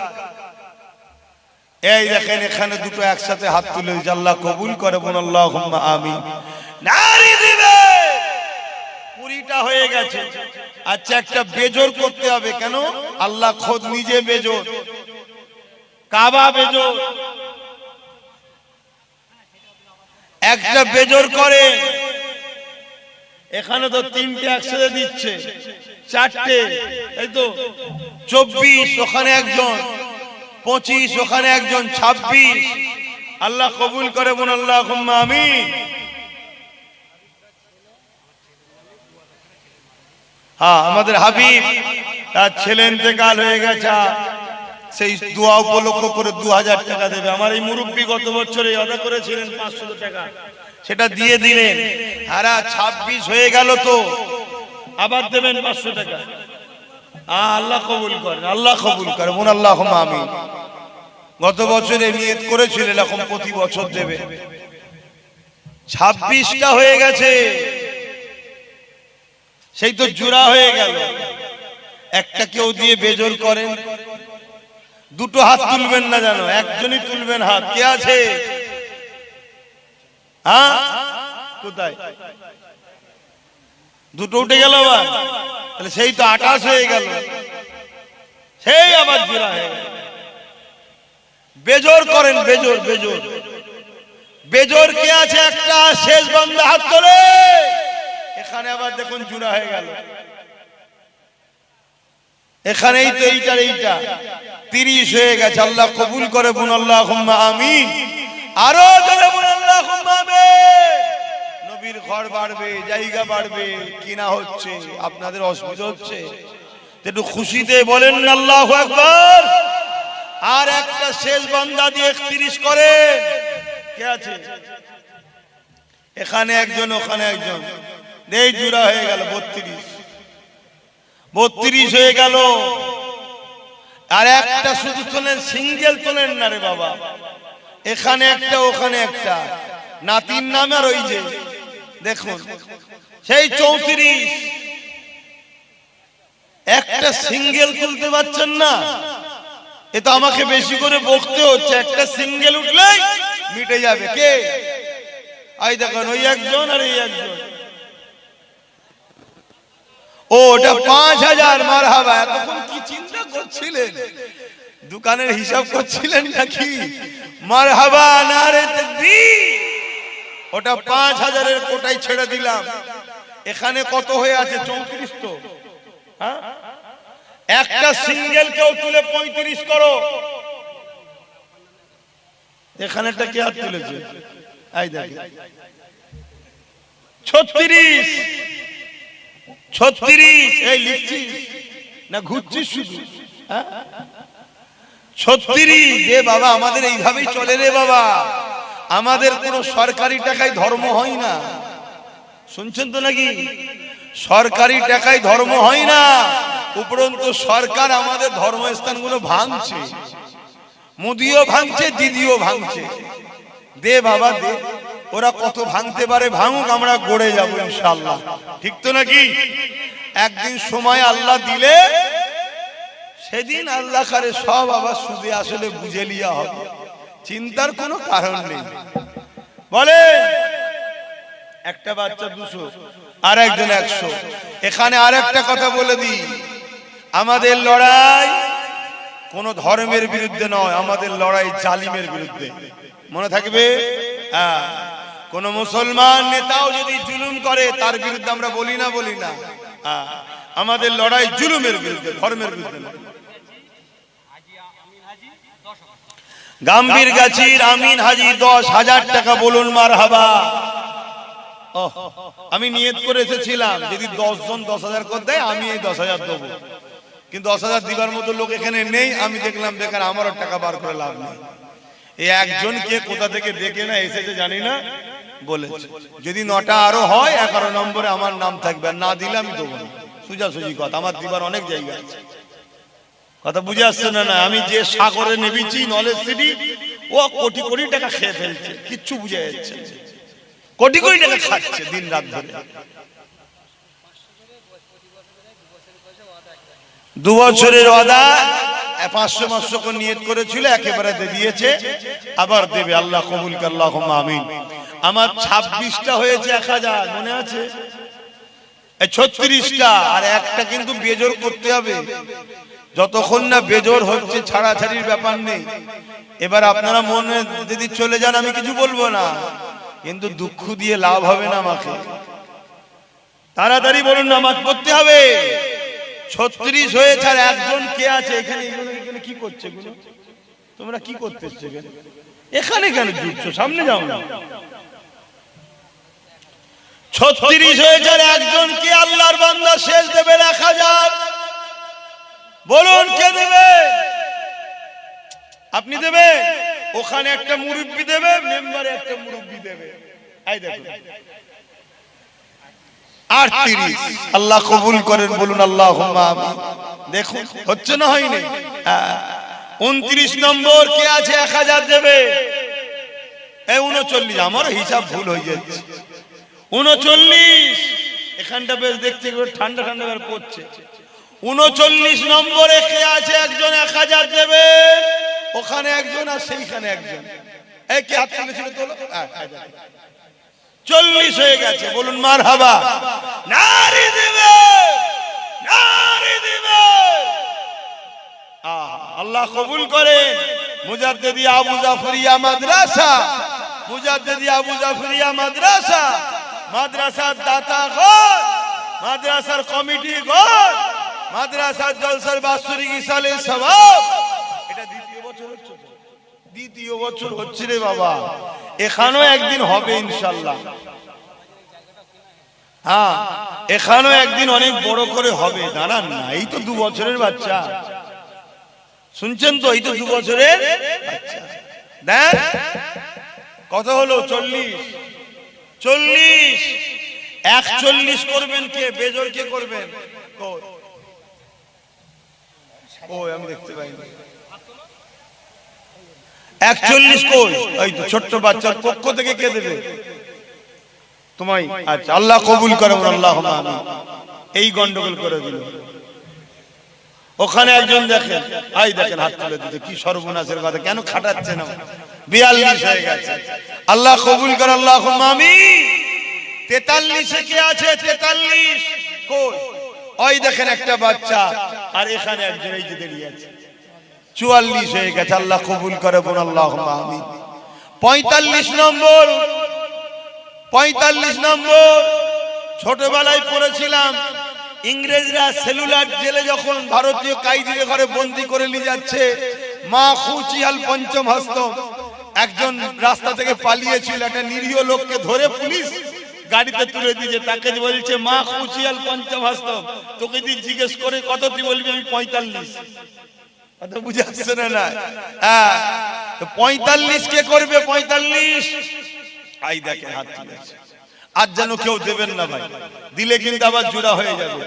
এই দেখেন এখানে দুটো একসাথে হাত তুলে আল্লাহ কবুল করে, বোন আল্লাহুম্মা আমিন। নারী দিবে 20টা হয়ে গেছে। আচ্ছা, একটা বেজোর করতে হবে। কেন? আল্লাহ খোদ নিজে বেজোর, কাবা বেজোর। একটা বেজোর করে। এখানে তো 3টে একসাথে দিচ্ছে, 4টে, এই তো 24, ওখানে একজন 25, ওখানে একজন 26। আল্লাহ কবুল করে, বোন আল্লাহুম্মা আমিন। হ্যাঁ, আমাদের হাবিব তার ছেলে ইন্তেকাল হয়ে গেছে, সেই দোয়া উপলক্ষ করে 2000 টাকা দেবে। আমার এই মুরব্বী গত বছরে আদা করেছিলেন 500 টাকা, সেটা দিয়ে দিলেন। হারা 26 হয়ে গেল, তো আবার দেবেন 500 টাকা। আল্লাহ কবুল করেন, আল্লাহ কবুল করে, বোন আল্লাহুম্মা আমিন। গত বছরে নিয়ত করেছিলেন, এখন প্রতি বছর দেবে। 26টা হয়ে গেছে, সেই তো জোড়া হয়ে গেল। একটা কেউ দিয়ে বেজোর করেন। দুটো হাত তুলবেন না জানো, একজনই তুলবেন হাত। কে আছে? হ্যাঁ, কোথায়? দুটো উঠে গেল আবার, তাহলে সেই তো 28 হয়ে গেল, সেই আবার জোড়া হয়ে গেল। বেজোর করেন, বেজোর, বেজোর, বেজোর। কে আছে? একটা শেষ বান্দা হাত তোলে। এখানে আবার দেখুন জোড়া হয়ে গেল। এখানেই তো এইটা 30 হয়ে গেছে। আল্লাহ কবুল করে, বোন আল্লাহুম্মা আমিন। আরো জোরে বোন আল্লাহুম্মা আমিন। নবীর ঘর বাড়বে, জায়গা বাড়বে, কিনা হচ্ছে, আপনাদের অসুবিধা হচ্ছে, একটু খুশিতে বলেন আল্লাহু আকবার। আর একটা শেষ বান্দা দিয়ে 31 করে। কে আছে? এখানে একজন, ওখানে একজন, এই জোড়া হয়ে গেল 32 হয়ে গেল। আর একটা শুধু তোলেন, সিঙ্গেল তোলেন না রে বাবা। এখানে একটা, ওখানে একটা, নাতির নাম। আর ওই যে দেখুন সেই 34। একটা সিঙ্গেল তুলতে পারছেন না, এ তো আমাকে বেশি করে বকতে হচ্ছে। একটা সিঙ্গেল উঠলেই মিটে যাবে। কে? এই দেখুন, ওই একজন আর এই একজন। ওটা 5000। মারহাবা। এতক্ষণ কি চিন্তা করছিলেন? দোকানের হিসাব করছিলেন নাকি? মারহাবা, নারে তাকবীর। ওটা 5000 এর কোটাই ছেড়ে দিলাম। এখানে কত হয়ে আছে? 34 তো। হ্যাঁ, একটা সিঙ্গেল কেউ তুলে 35 করো। এখানেটা কে হাত তুলেছে? এই দেখেন 36। এই লিখছিস না ঘুরছিস শুধু? 36 রে বাবা। আমাদের এইভাবেই চলে রে বাবা। আমাদের কোনো সরকারি টাকায় ধর্ম হয় না, শুনছেন তো নাকি? সরকারি টাকায় ধর্ম হয় না। উপরন্তু সরকার আমাদের ধর্মস্থানগুলো ভাঙছে, মোদিও ভাঙছে, দিদিও ভাঙছে। দে বাবা দে, ওরা কত ভাঙতে পারে ভাঙুক, আমরা গড়ে যাব ইনশাআল্লাহ। ঠিক তো নাকি? একদিন সময় আল্লাহ দিলে সেদিন আল্লাহ করে সব আবার সুদে আসলে বুঝে লিয়া হবে, চিন্তার কোনো কারণ নেই। বলে একটা বাচ্চা 200, আর একজন 100। এখানে আর একটা কথা বলে দিই, আমাদের লড়াই কোন ধর্মের বিরুদ্ধে নয়, আমাদের লড়াই জালিমের বিরুদ্ধে। মনে থাকবে? হ্যাঁ, কোন মুসলমান নেতাও যদি জুলুম করে তার বিরুদ্ধে আমরা বলি না। হ্যাঁ, আমাদের লড়াই জুলুমের বিরুদ্ধে, ধর্মের বিরুদ্ধে নয়। গাম্ভীর গাছির আমিন হাজি 10,000 টাকা বলুন মারহাবা। আমি নিয়ত করে এসেছিলাম যদি 10 জন 10,000 করে দেয় আমি এই 10,000 দেবো, কিন্তু 10,000 দিবার মতো লোক এখানে নেই। আমি দেখলাম বেকার আমারও টাকা বার করে লাভ নেই। এই একজনকে কোথা থেকে দেখে না এসেছে জানি না, বলেছে যদি 9টা আরো হয় 11 নম্বরে আমার নাম থাকবে, না দিলে আমি দেবো না। সোজাসুজি কথা, আমার দিবার অনেক জায়গা আছে। কথা বুঝে আসছে না? না, আমি যে সাগরে নেমেছি নলেজ সিটি, ও কোটি কোটি টাকা খেয়ে ফেলছে, কিচ্ছু বুঝে যাচ্ছে। কোটি কোটি টাকা খাচ্ছে দিন রাত ধরে। 2 বছরের ওয়াদা, 500 করে নিয়ত করেছিল, একেবারে দিয়েছে, আবার দেবে। আল্লাহ কবুল করে, আল্লাহুম্মা আমিন। আমার 26টা হয়েছে 1000, মনে আছে? 36টা, আর একটা কিন্তু বেজোর করতে হবে। যতক্ষণ না বেজোর হচ্ছে ছাড়াছাড়ির ব্যাপার নেই। এবার আপনারা মনে যদি চলে যান আমি কিছু বলবো না, কিন্তু দুঃখ দিয়ে লাভ হবে না। আমাকে তাড়াতাড়ি বলুন, নামাজ পড়তে হবে। 36 হয়েছে, আর একজন কে আছে এখানে? এখানে কি করছে? তোমরা কি করতেছো এখানে? কেন জুটছো? সামনে যাও না। 36 হয়েছে, আর একজন কে আল্লাহর বান্দা শেষ দেবে 1000? বলুন কে দেবে? আপনি দেবে? ওখানে একটা মুরব্বি দেবে, মেম্বারে একটা মুরব্বি দেবে। এই দেখুন 38। আল্লাহ কবুল করেন, বলুন আল্লাহুম্মা আমিন। দেখুন হচ্ছে না, হয়নি? 29 নম্বর কে আছে 1000 দেবে? এই 39, আমার হিসাব ভুল হয়ে যাচ্ছে। 39, এখানটা বেশ দেখতে ঠান্ডা ঠান্ডা বের পড়ছে। 39 নম্বরে কে আছে একজন 1000 দেবে? ওখানে একজন, আর সেইখানে একজন। এই কে হাত তুলেছিল? তোলো। 40 হয়ে গেছে, বলুন মারহাবা। নারী দিবে, নারী দিবে। আল্লাহ কবুল করেন। মুজাদ্দিদি আবু জাফরিয়া মাদ্রাসা, মুজাদ্দিদি আবু জাফরিয়া মাদ্রাসা, মাদ্রাসার দাতা গণ, মাদ্রাসার কমিটি গণ, মাদ্রাসার জলসার বাৎসরিক ইসালের সওয়াব। এটা দ্বিতীয় বছর হচ্ছে, দ্বিতীয় বছর হচ্ছে রে বাবা। এখানেও একদিন হবে ইনশাআল্লাহ। হ্যাঁ, এখানেও একদিন অনেক বড় করে হবে। দাঁড়ান না, এই তো 2 বছরের বাচ্চা, শুনছেন তো? এই তো 2 বছরের বাচ্চা। দেখ কত হলো? 40। 41 করবেন কে? বেজোর কে করবেন? ও আমি দেখতে পাইনি। 41 কই? এই তো ছোট্ট বাচ্চার পক্ষ থেকে কে দেবে? তোমায়। আচ্ছা, আল্লাহ কবুল করেন, আল্লাহুম্মা আমিন। এই গন্ডগোল করে দিল। ওখানে একজন দেখেন, আই দেখেন হাত তুলে দিতে, কি সর্বনাশের কথা! কেন খাটাচ্ছে না? 42 হয়ে গেছে। আল্লাহ কবুল করে, আল্লাহুম্মা আমিন। 43 এ কে আছে? 43 কই? ওই দেখেন একটা বাচ্চা, আর এখানে একজন এই যে দাঁড়িয়ে আছে। 44 হয়ে গেছে। আল্লাহ কবুল করে, বল আল্লাহুম্মা আমিন। 45 নম্বর, 45 নম্বর ছোটবেলায় পড়েছিলাম। ইংরেজরা সেলুলার জেলে যখন ভারতীয় কায়দিদের ঘরে বন্দি করে নিয়ে যাচ্ছে, মা খুচিয়াল পঞ্চম হস্ত একজন রাস্তা থেকে পালিয়েছিল। একটা নিরীহ লোককে ধরে পুলিশ গাড়িতে তুলে দিয়েছে। তাকে বলছে মা খুচিয়াল পঞ্চম হস্ত। তোকে যদি জিজ্ঞেস করে কত, তুই বলবি আমি 45। কথা বুঝে আসছে না? হ্যাঁ, 45 কে করবে? 45। আই দেখে হাত তুলেছে। আজ যেন কেউ দেবেন না ভাই, দিলে কিন্তু আবার জোড়া হয়ে যাবে,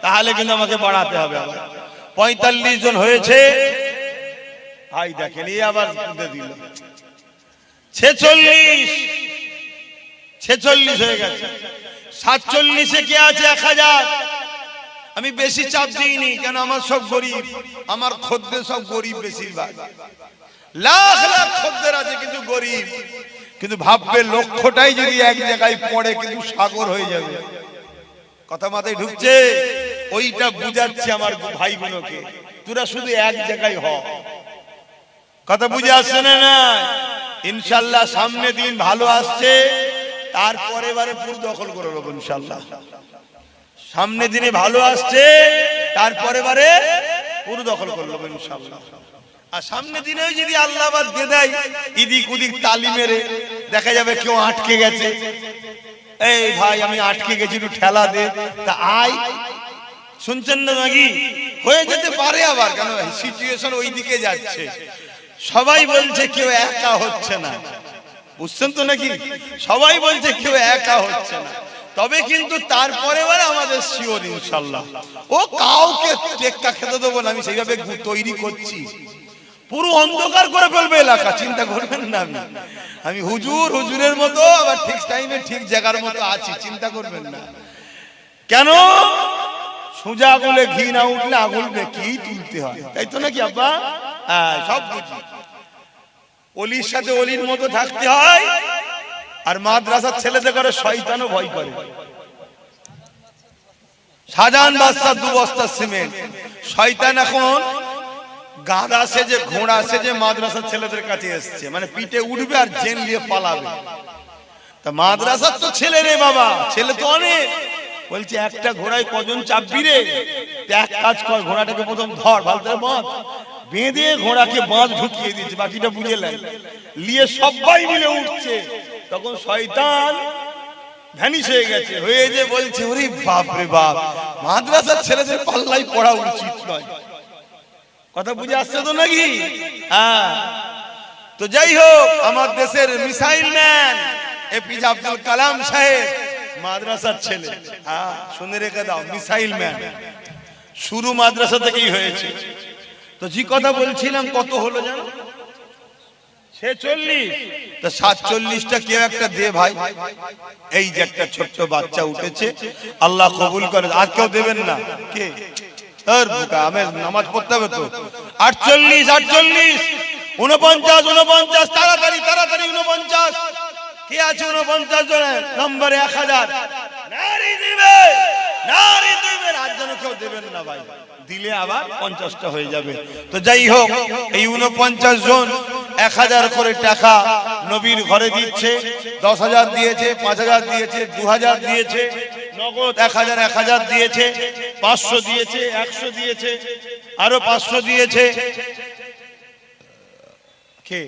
তাহলে কিন্তু আমাকে বাড়াতে হবে আবার। 45 জন হয়েছে। আই দেখেন এই আবার দিল। 46 হয়ে গেছে। 47 এ কে আছে 1000? আমি বেশি চাপ দিইনি, কেন আমার সব গরিব, আমার খদ্দের সব গরিব বেশিরভাগ। লাখ লাখ খদ্দের আছে কিন্তু গরিব। কিন্তু ভাববে লক্ষ্যটাই যদি এক জায়গায় পড়ে কিন্তু সাগর হয়ে যাবে। কথা মাথায় ঢুকছে? ওইটা বুঝাচ্ছি আমার ভাই বোনকে, তোরা শুধু এক জায়গায় হ। কথা বুঝে আসছে না? ইনশাআল্লাহ সামনে দিন ভালো আসছে, তারপরে বারে পুরো দখল করে নেব ইনশাআল্লাহ। সামনে দিনে ভালো আসছে, তারপরে বারে পুরো দখল করে নেব ইনশাআল্লাহ। আর সামনে দিনেও যদি আল্লাহ বাদ দিয়ে দেয়, ইদিক উদিক তালি মেরে দেখা যাবে কেউ আটকে গেছে। এই ভাই আমি আটকে গেছি, একটু ঠেলা দে, তা আয়। শুনছেন না নাকি? হয়ে যেতে পারে আবার, কেন সিচুয়েশন ওই দিকে যাচ্ছে। সবাই বলছে কেউ একা হচ্ছে না, বুঝছেন তো নাকি? সবাই বলছে কেউ একা হচ্ছে না, তবে কিন্তু তারপরে আমাদের শিওর ইনশাআল্লাহ ও কাউকে টেক্কা খেতে দেবো না। আমি সেইভাবে তৈরি করছি, পুরো অন্ধকার করে ফেলবে এলাকা, চিন্তা করবেন না। আমি হুজুরের মতো আবার ঠিক টাইমে ঠিক জায়গার মতো আছি, চিন্তা করবেন না। কেন? সোজা আগুলে ঘি না উঠলে আগুল কি তুলতে হয়, তাই তো নাকি আব্বা? হ্যাঁ, সব বুঝি। অলির সাথে অলির মতো থাকতে হয়। আর মাদ্রাসার ছেলেদের করে শয়তানও ভয় করে। শাহজাহান বাদশাহ 2 বস্তা সিমেন্ট, শয়তান এখন গাধা সেজে ঘোড়া সেজে মাদ্রাসার ছেলেদের কাছে এসছে, মানে পিঠে উঠবে আর জেন নিয়ে পালাবে। তা মাদ্রাসার তো ছেলে রে বাবা, ছেলে তো অনেক। বলছে একটা ঘোড়ায় কজন চাপবি রে? এক কাজ কর, ঘোড়াটাকে প্রথম ধর, ভালো করে বাঁধ। বেঁধে ঘোড়াকে বাঁধ ঢুকিয়ে দিচ্ছে, বাকিটা বুঝে নিয়ে সবাই মিলে উঠছে। তখন শয়তান ভ্যানিশ হয়ে গেছে, হয়ে যে বলছে ওরে বাপ রে বাপ, মাদ্রাসার ছেলেদের পাল্লাই পড়া উচিত নয়। কথা বুঝে আসছে তো নাকি? হ্যাঁ। তো যাই হোক, আমার দেশের missile man APJ Abdul Kalam সাহেব মাদ্রাসার ছেলে। হ্যাঁ, শুনে রেখে দাও, মিসাইল ম্যান শুরু মাদ্রাসা থেকেই হয়েছে। তো যে কথা বলছিলাম, কত হলো জানো? 46। তো 47টা কেউ একটা দে ভাই। এই যে একটা ছোট্ট বাচ্চা উঠেছে, আল্লাহ কবুল করে। আর কেউ দেবেন না? কে? নামাজ পড়তে হবে তো। 48, 48, 49, 49, তাড়াতাড়ি তাড়াতাড়ি 49। কে আছে 49 জনের নম্বরে? 1000 নারী দিবে, নারী দিবে। আর যেন কেউ দেবেন না ভাই, দিলে আবার 50টা হয়ে যাবে। তো যাই হোক, এই 49 জন 1000 করে টাকা নবীর ঘরে দিচ্ছে। 10,000 দিয়েছে, 5,000 দিয়েছে, 2,000 দিয়েছে, নগদ 1000 1000 দিয়েছে, 500 দিয়েছে, 100 দিয়েছে, আরো 500 দিয়েছে। কে?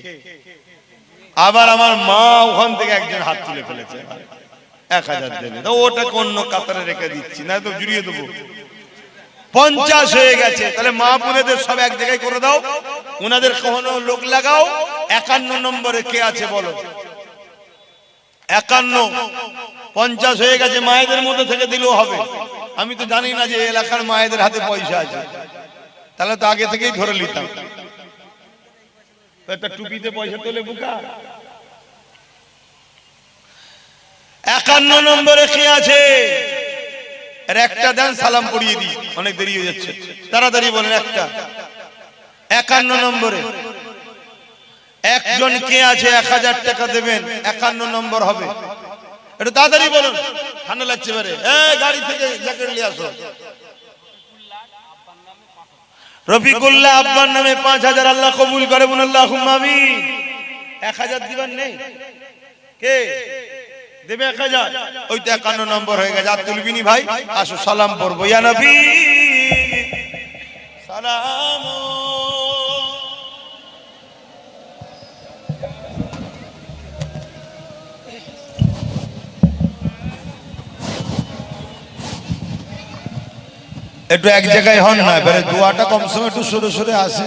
আবার আমার মা ওখান থেকে একজন হাত তুলে ফেলেছে, 1000 দেবে। তো ওটাকে অন্য কাতারে রেখে দিচ্ছি, না তো জুড়িয়ে দেবো। 50 হয়ে গেছে। তাহলে মা বোনেদের সব এক জায়গায় করে দাও, ওনাদের কখনো লোক লাগাও। 51 নম্বরে কে আছে বলো? 51। 50 হয়ে গেছে, মায়েদের মধ্যে থেকে দিলেও হবে। আমি তো জানি না যে এলাকার মায়েদের হাতে পয়সা আছে, তাহলে তো আগে থেকেই ধরে নিতাম। টুপিতে পয়সা তোলে বুকা। 51 নম্বরে কে আছে? আর একটা দেন, সালাম পড়িয়ে দিই, অনেক দেরি হয়ে যাচ্ছে, তাড়াতাড়ি বলেন একটা। 51 নম্বরে একজন কে আছে? 1000 টাকা দেবেন, 51 নম্বর হবে। একটু তাড়াতাড়ি বলুন, ঠান্ডা লাগছে বারে। গাড়ি থেকে জ্যাকেট নিয়ে আসো। রফিকুল্লাহ আব্বার নামে 5000, আল্লাহ কবুল করে বলুন আল্লাহুম্মা আমিন। 1000 দিবেন নেই? কে দেবে 1000? ওই তো 51 নম্বর হয়ে গেছে। আর তুলবিনি ভাই, আসো সালাম পড়বো। ইয়া নবী সালাম। একটু এক জায়গায় হন না, এবারে দোয়াটা কম সময় একটু সরে সরে আসে।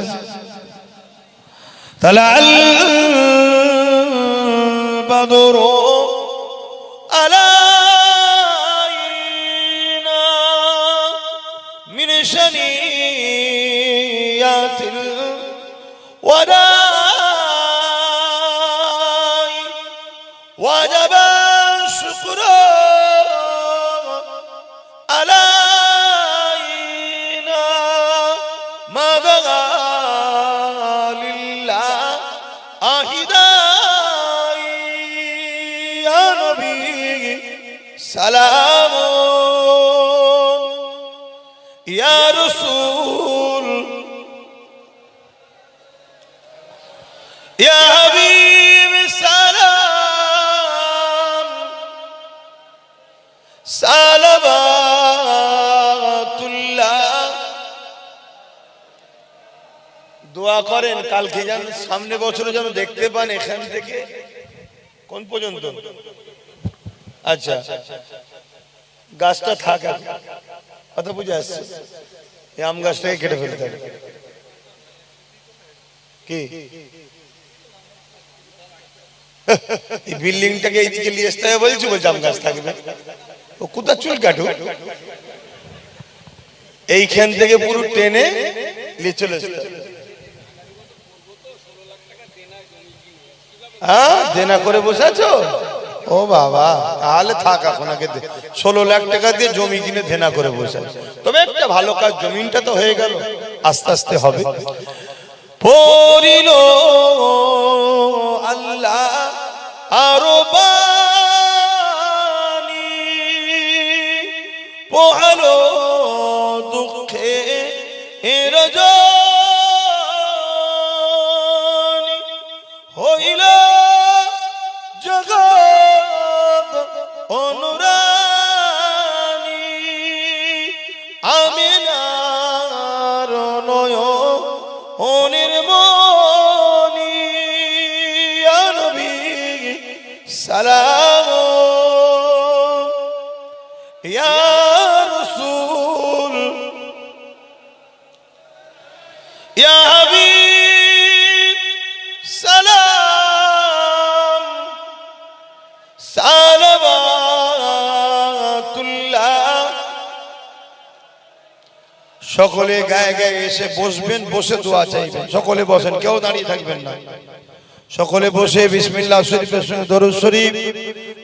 তাহলে আল বাদরু আলাইনা মিন শানিয়াতিল ওয়াদাই ওয়াজাবা শুকরু আলা সালাম ইয়া রাসূল ইয়া হাবিব সালাম সালাওয়াতুল্লাহ। দোয়া করেন কালকে যেন, সামনে বছরে যেন দেখতে পান এখান থেকে কোন পর্যন্ত। আচ্ছা, গাছটা থাকা কথা বুঝে আসছে, এই আম গাছটাকে কেটে ফেলতে হবে কি? এই বিল্ডিংটাকে এইদিকে নিয়ে আসতে হবে বলছি, বলছি আম গাছ থাকবে। ও কোথা চুল কাটু, এইখান থেকে পুরো টেনে নিয়ে চলে আসতে হবে। হ্যাঁ দেনা করে বসে আছো? ও বাবা, তাহলে থাক, এখন আগে 16 লাখ টাকা দিয়ে জমি কিনে দেনা করে বসে আছো। তবে একটা ভালো কাজ, জমিনটা তো হয়ে গেল, আস্তে আস্তে হবে। পড়িল আল্লাহ আরো বাণী, পোহালো দুঃখে এর জনি, হইল জগৎ অনুরানী, আমিনার নয়নের মনি, ইয়া নবী সালাম, ইয়া রাসূল, ইয়া হাবিব সালাম, সালাওয়াতুল্লাহ। সকলে গায়ে গায়ে এসে বসবেন, বসে দোয়া চাইবেন। সকলে বসেন, কেউ দাঁড়িয়ে থাকবেন না। সকলে বসে বিসমিল্লাহ শরীফের সঙ্গে দরুদ শরীফ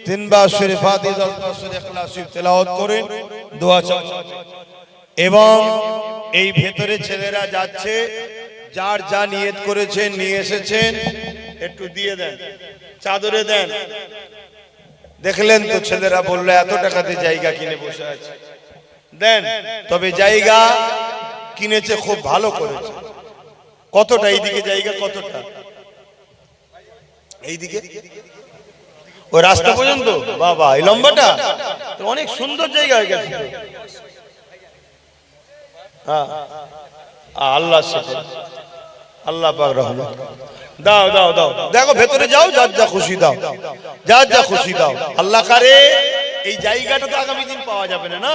3 বার শরীফ ফাতিহা 10 বার শরীফ ইখলাস শরীফ তেলাওয়াত করেন, দোয়া চান। এবং এই ভেতরে ছেলেরা যাচ্ছে, যার যা নিয়ত করেছেন নিয়ে এসেছেন একটু দিয়ে দেন, চাদরে দেন। দেখলেন তো ছেলেরা বললো এত টাকাতে জায়গা কিনে বসে আছে, দেন। তবে জায়গা কিনেছে খুব ভালো করেছে। কতটা এইদিকে জায়গা, কতটা এইদিকে ওই রাস্তা পর্যন্ত? বাবা, এই লম্বাটা তো অনেক সুন্দর জায়গা হয়ে গেছে। হ্যাঁ, আল্লাহ আল্লাহ পাক রহমত। দাও দাও দাও, দেখো ভেতরে যাও, যার যা খুশি দাও, যার যা খুশি দাও। আল্লাহ কারে এই জায়গাটা তো আগামী দিন পাওয়া যাবে না, না?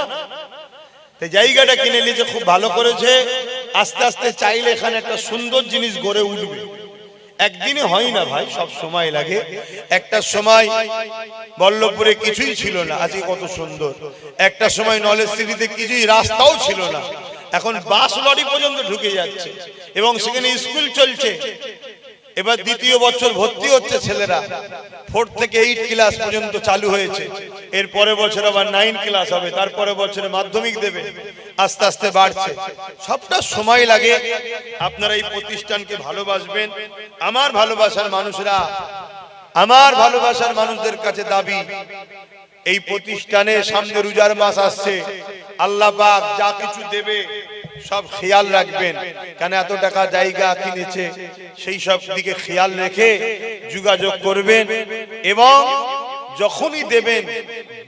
তো জায়গাটা কিনে নিয়েছে, খুব ভালো করেছে। আস্তে আস্তে চাইলে এখানে একটা সুন্দর জিনিস গড়ে উঠবে। একদিনে হয় না ভাই, সব সময় লাগে। একটা সময় বল্লভপুরে কিছুই ছিল না, আজকে কত সুন্দর। একটা সময় নলেজ সিটিতে কিছুই, রাস্তাও ছিল না, এখন বাস লরি পর্যন্ত ঢুকে যাচ্ছে এবং সেখানে স্কুল চলছে। এবার দ্বিতীয় বছর ভর্তি হচ্ছে ছেলেরা, 4 থেকে 8 ক্লাস পর্যন্ত চালু হয়েছে। এর পরের বছর আবার 9 ক্লাস হবে, তারপরে বছরে মাধ্যমিক দেবে। আস্তে আস্তে বাড়ছে, সবটা সময় লাগে। আপনারা এই প্রতিষ্ঠানকে ভালোবাসবেন। আমার ভালোবাসার মানুষরা, আমার ভালোবাসার মানুষদের কাছে দাবি, এই প্রতিষ্ঠানে সামনে রোজার মাস আসছে, আল্লাহ পাক যা কিছু দেবে সব খেয়াল রাখবেন। কেন এত টাকা জায়গা কিনেছে, সেই সব দিকে খেয়াল রেখে যোগাযোগ করবেন। এবং যখনই দেবেন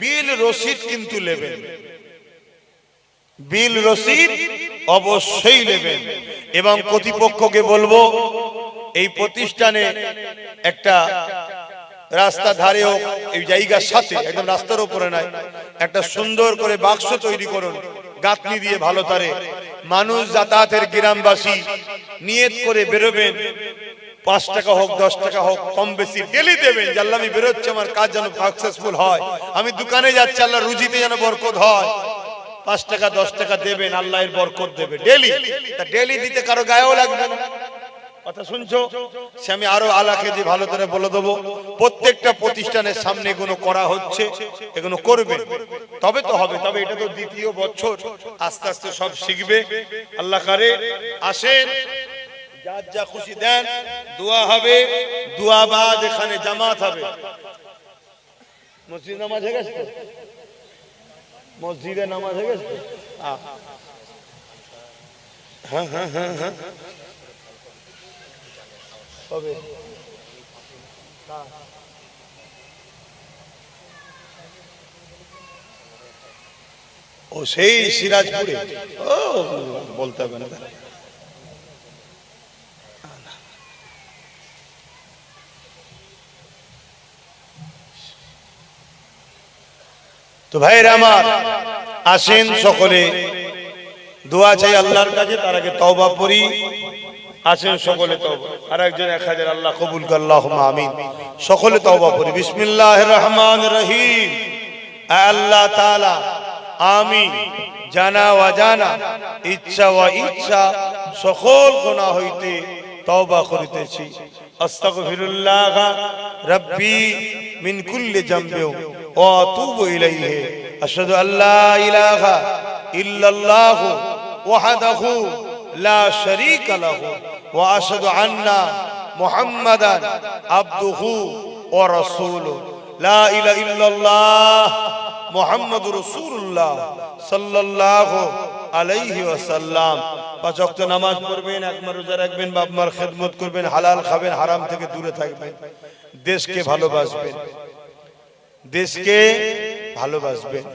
বিল রসিদ কিন্তু নেবেন, বিল রসিদ অবশ্যই নেবেন। এবং কর্তৃপক্ষকে বলবো, এই প্রতিষ্ঠানে একটা রাস্তা ধারে হোক, এই জায়গার সাথে একদম রাস্তার উপরে নয়, একটা সুন্দর করে বাক্স তৈরি করুন, গাঁথনি দিয়ে ভালো তারে। মানুষ যাতায়াতের, গ্রামবাসী নিয়ত করে বেরোবেন, 5 টাকা হোক 10 টাকা হোক, কম বেশি ডেলি দেবেন। যে আল্লাহ আমি বেরোচ্ছি, আমার কাজ যেন সাকসেসফুল হয়, আমি দোকানে যাচ্ছি, আল্লাহ রুজিতে যেন বরকত হয়। 5 টাকা 10 টাকা দেবেন, আল্লাহ এর বরকত দেবে ডেলি। তা ডেলি দিতে কারো গায়েও লাগবে না। কথা শুনছো? সে আমি আরো আলাকে দিয়ে ভালো করে বলে দেবো। প্রত্যেকটা প্রতিষ্ঠানের সামনে এগুলো করা হচ্ছে, এগুলো করবে, তবে তো হবে। তবে এটা তো দ্বিতীয় বছর, আস্তে আস্তে সব শিখবে। আল্লাহ কারে আসেন, যার যা খুশি দেন, দোয়া হবে। দোয়া বাদ এখানে জামাত হবে। মসজিদ নামাজ হয়ে গেছে, মসজিদে নামাজ হয়ে গেছে। হ্যাঁ হ্যাঁ হ্যাঁ হ্যাঁ হবে। ও সেই সিরাজপুরে, ও বলতে হবে না। তো ভাইরা আমার, আসেন সকলে দোয়া চাই আল্লাহর কাছে, তার আগে তওবা পড়ি। আসেন সকলে তওবা। আর একজন 1000 আল্লাহ কবুল করে, আল্লাহুম্মা আমিন। সকলে তওবা পড়ি। বিসমিল্লাহির রহমানির রহিম। আল্লাহ তাআলা, আমি জানা অজানা, ইচ্ছা ও ইচ্ছা সকল গুনাহ হইতে তওবা করিতেছি। আস্তাগফিরুল্লাহ রাব্বি মিন কুল্লি জামবি ওয়া আতুবু ইলাইহি। আশহাদু আল্লা ইলাহা ইল্লাল্লাহ ওয়াহদাহু লা শারীকা লাহু ওয়া আশহাদু আন্না মুহাম্মাদান আবদুহু ওয়া রাসূলুহু। লা ইলাহা ইল্লাল্লাহ মুহাম্মাদুর রাসূলুল্লাহ সাল্লাল্লাহু আলাইহি ওয়াসাল্লাম। পাঁচ ওয়াক্ত নামাজ পড়বেন, একবার রোজা রাখবেন, বাপ মার খেদমত করবেন, হালাল খাবেন, হারাম থেকে দূরে থাকবেন, দেশকে ভালোবাসবেন, দেশকে ভালোবাসবেন।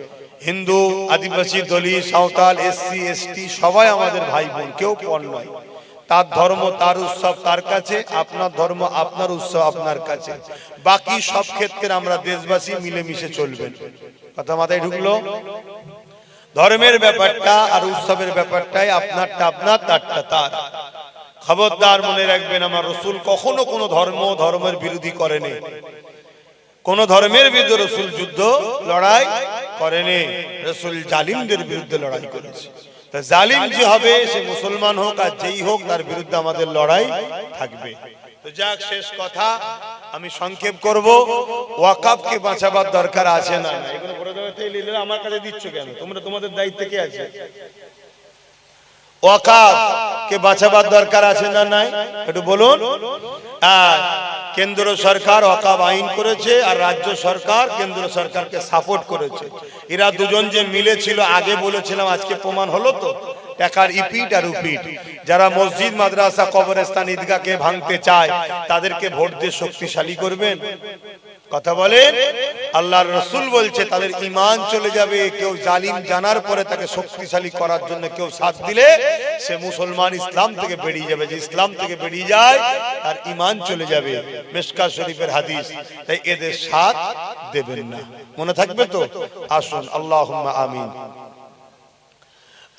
হিন্দু, আদিবাসী, দলি, সাঁওতাল, এসসি, এসটি সবাই আমাদের ভাই বোন, কেউ পর নয়। তার ধর্ম তার উৎসব তার কাছে, আপনার ধর্ম আপনার উৎসব আপনার কাছে। বাকি সব ক্ষেত্রে আমরা দেশবাসী মিলেমিশে চলবেন। কথা মাথায় ঢুকলো? ধর্মের ব্যাপারটা আর উৎসবের ব্যাপারটাই আপনারটা আপনার, তারটা তার। খবরদার মনে রাখবেন, আমার রাসূল কখনো কোনো ধর্মের বিরোধী করেনি। কোন ধর্মের বিরুদ্ধে রাসূল যুদ্ধ লড়াই করেনি। রাসূল জালিমদের বিরুদ্ধে লড়াই করেছে। তা জালিম যে হবে, সে মুসলমান হোক আর যেই হোক, তার বিরুদ্ধে আমাদের লড়াই থাকবে। তো যাক, শেষ কথা আমি সংক্ষেপ করব। ওয়াকফকে বাঁচাবার দরকার আছে না? এগুলো বড় জায়গায় আমার কাছে দিচ্ছ কেন? তোমরা তোমাদের দায়িত্ব কি আছে? ওয়াকফকে বাঁচাবার দরকার আছে না নাই একটু বলুন। আর কেন্দ্র সরকার ওয়াকফ আইন করেছে, আর রাজ্য সরকার কেন্দ্র সরকারকে সাপোর্ট করেছে। এরা দুজন যে মিলেছিল, আগে বলেছিলাম, আজকে প্রমাণ হলো তো। টাকার ইপিট আর উপিট। যারা মসজিদ, মাদ্রাসা, কবরস্থান, ঈদগাহকে ভাঙতে চায়, তাদেরকে ভোট দিয়ে শক্তিশালী করবেন। কথা বলেন। আল্লাহর রাসূল বলছে তাদের ঈমান চলে যাবে। কেউ জালিম জানার পরে তাকে শক্তিশালী করার জন্য কেউ সাথ দিলে, সে মুসলমান ইসলাম থেকে বেরিয়ে যাবে। যে ইসলাম থেকে বেরিয়ে যায়, তার ঈমান চলে যাবে। মিশকাত শরীফের হাদিস। তাই এদের সাথ দেবেন না। মনে থাকবে তো? আসুন, আল্লাহুম্মা আমিন।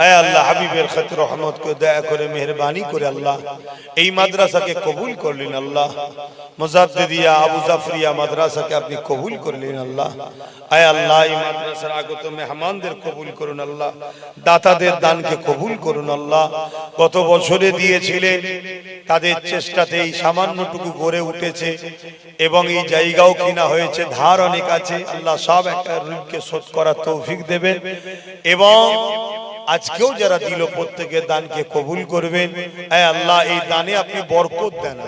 আয় আল্লাহ, হাবিবের খাতির রহমত করে দয়া করে মেহেরবানি করে আল্লাহ এই মাদ্রাসাকে কবুল করলেন। আল্লাহ মুজাদ্দিদিয়া আবু জাফরিয়া মাদ্রাসাকে আপনি কবুল করলেন। আল্লাহ আয় আল্লাহ, এই মাদ্রাসার আগত মেহমানদের কবুল করুন। আল্লাহ দাতাদের দানকে কবুল করুন। আল্লাহ গত বছরে দিয়েছিলেন, তাদের চেষ্টাতে এই সামান্যটুকু গড়ে উঠেছে এবং এই জায়গাও কিনা হয়েছে। ধার অনেক আছে, আল্লাহ সব একটা ঋণকে শোধ করার তৌফিক দেবেন। এবং আজকেও যারা দিল, প্রত্যেকের দানকে কবুল করবেন। আয় আল্লাহ, এই দানে আপনি বরকত দেন।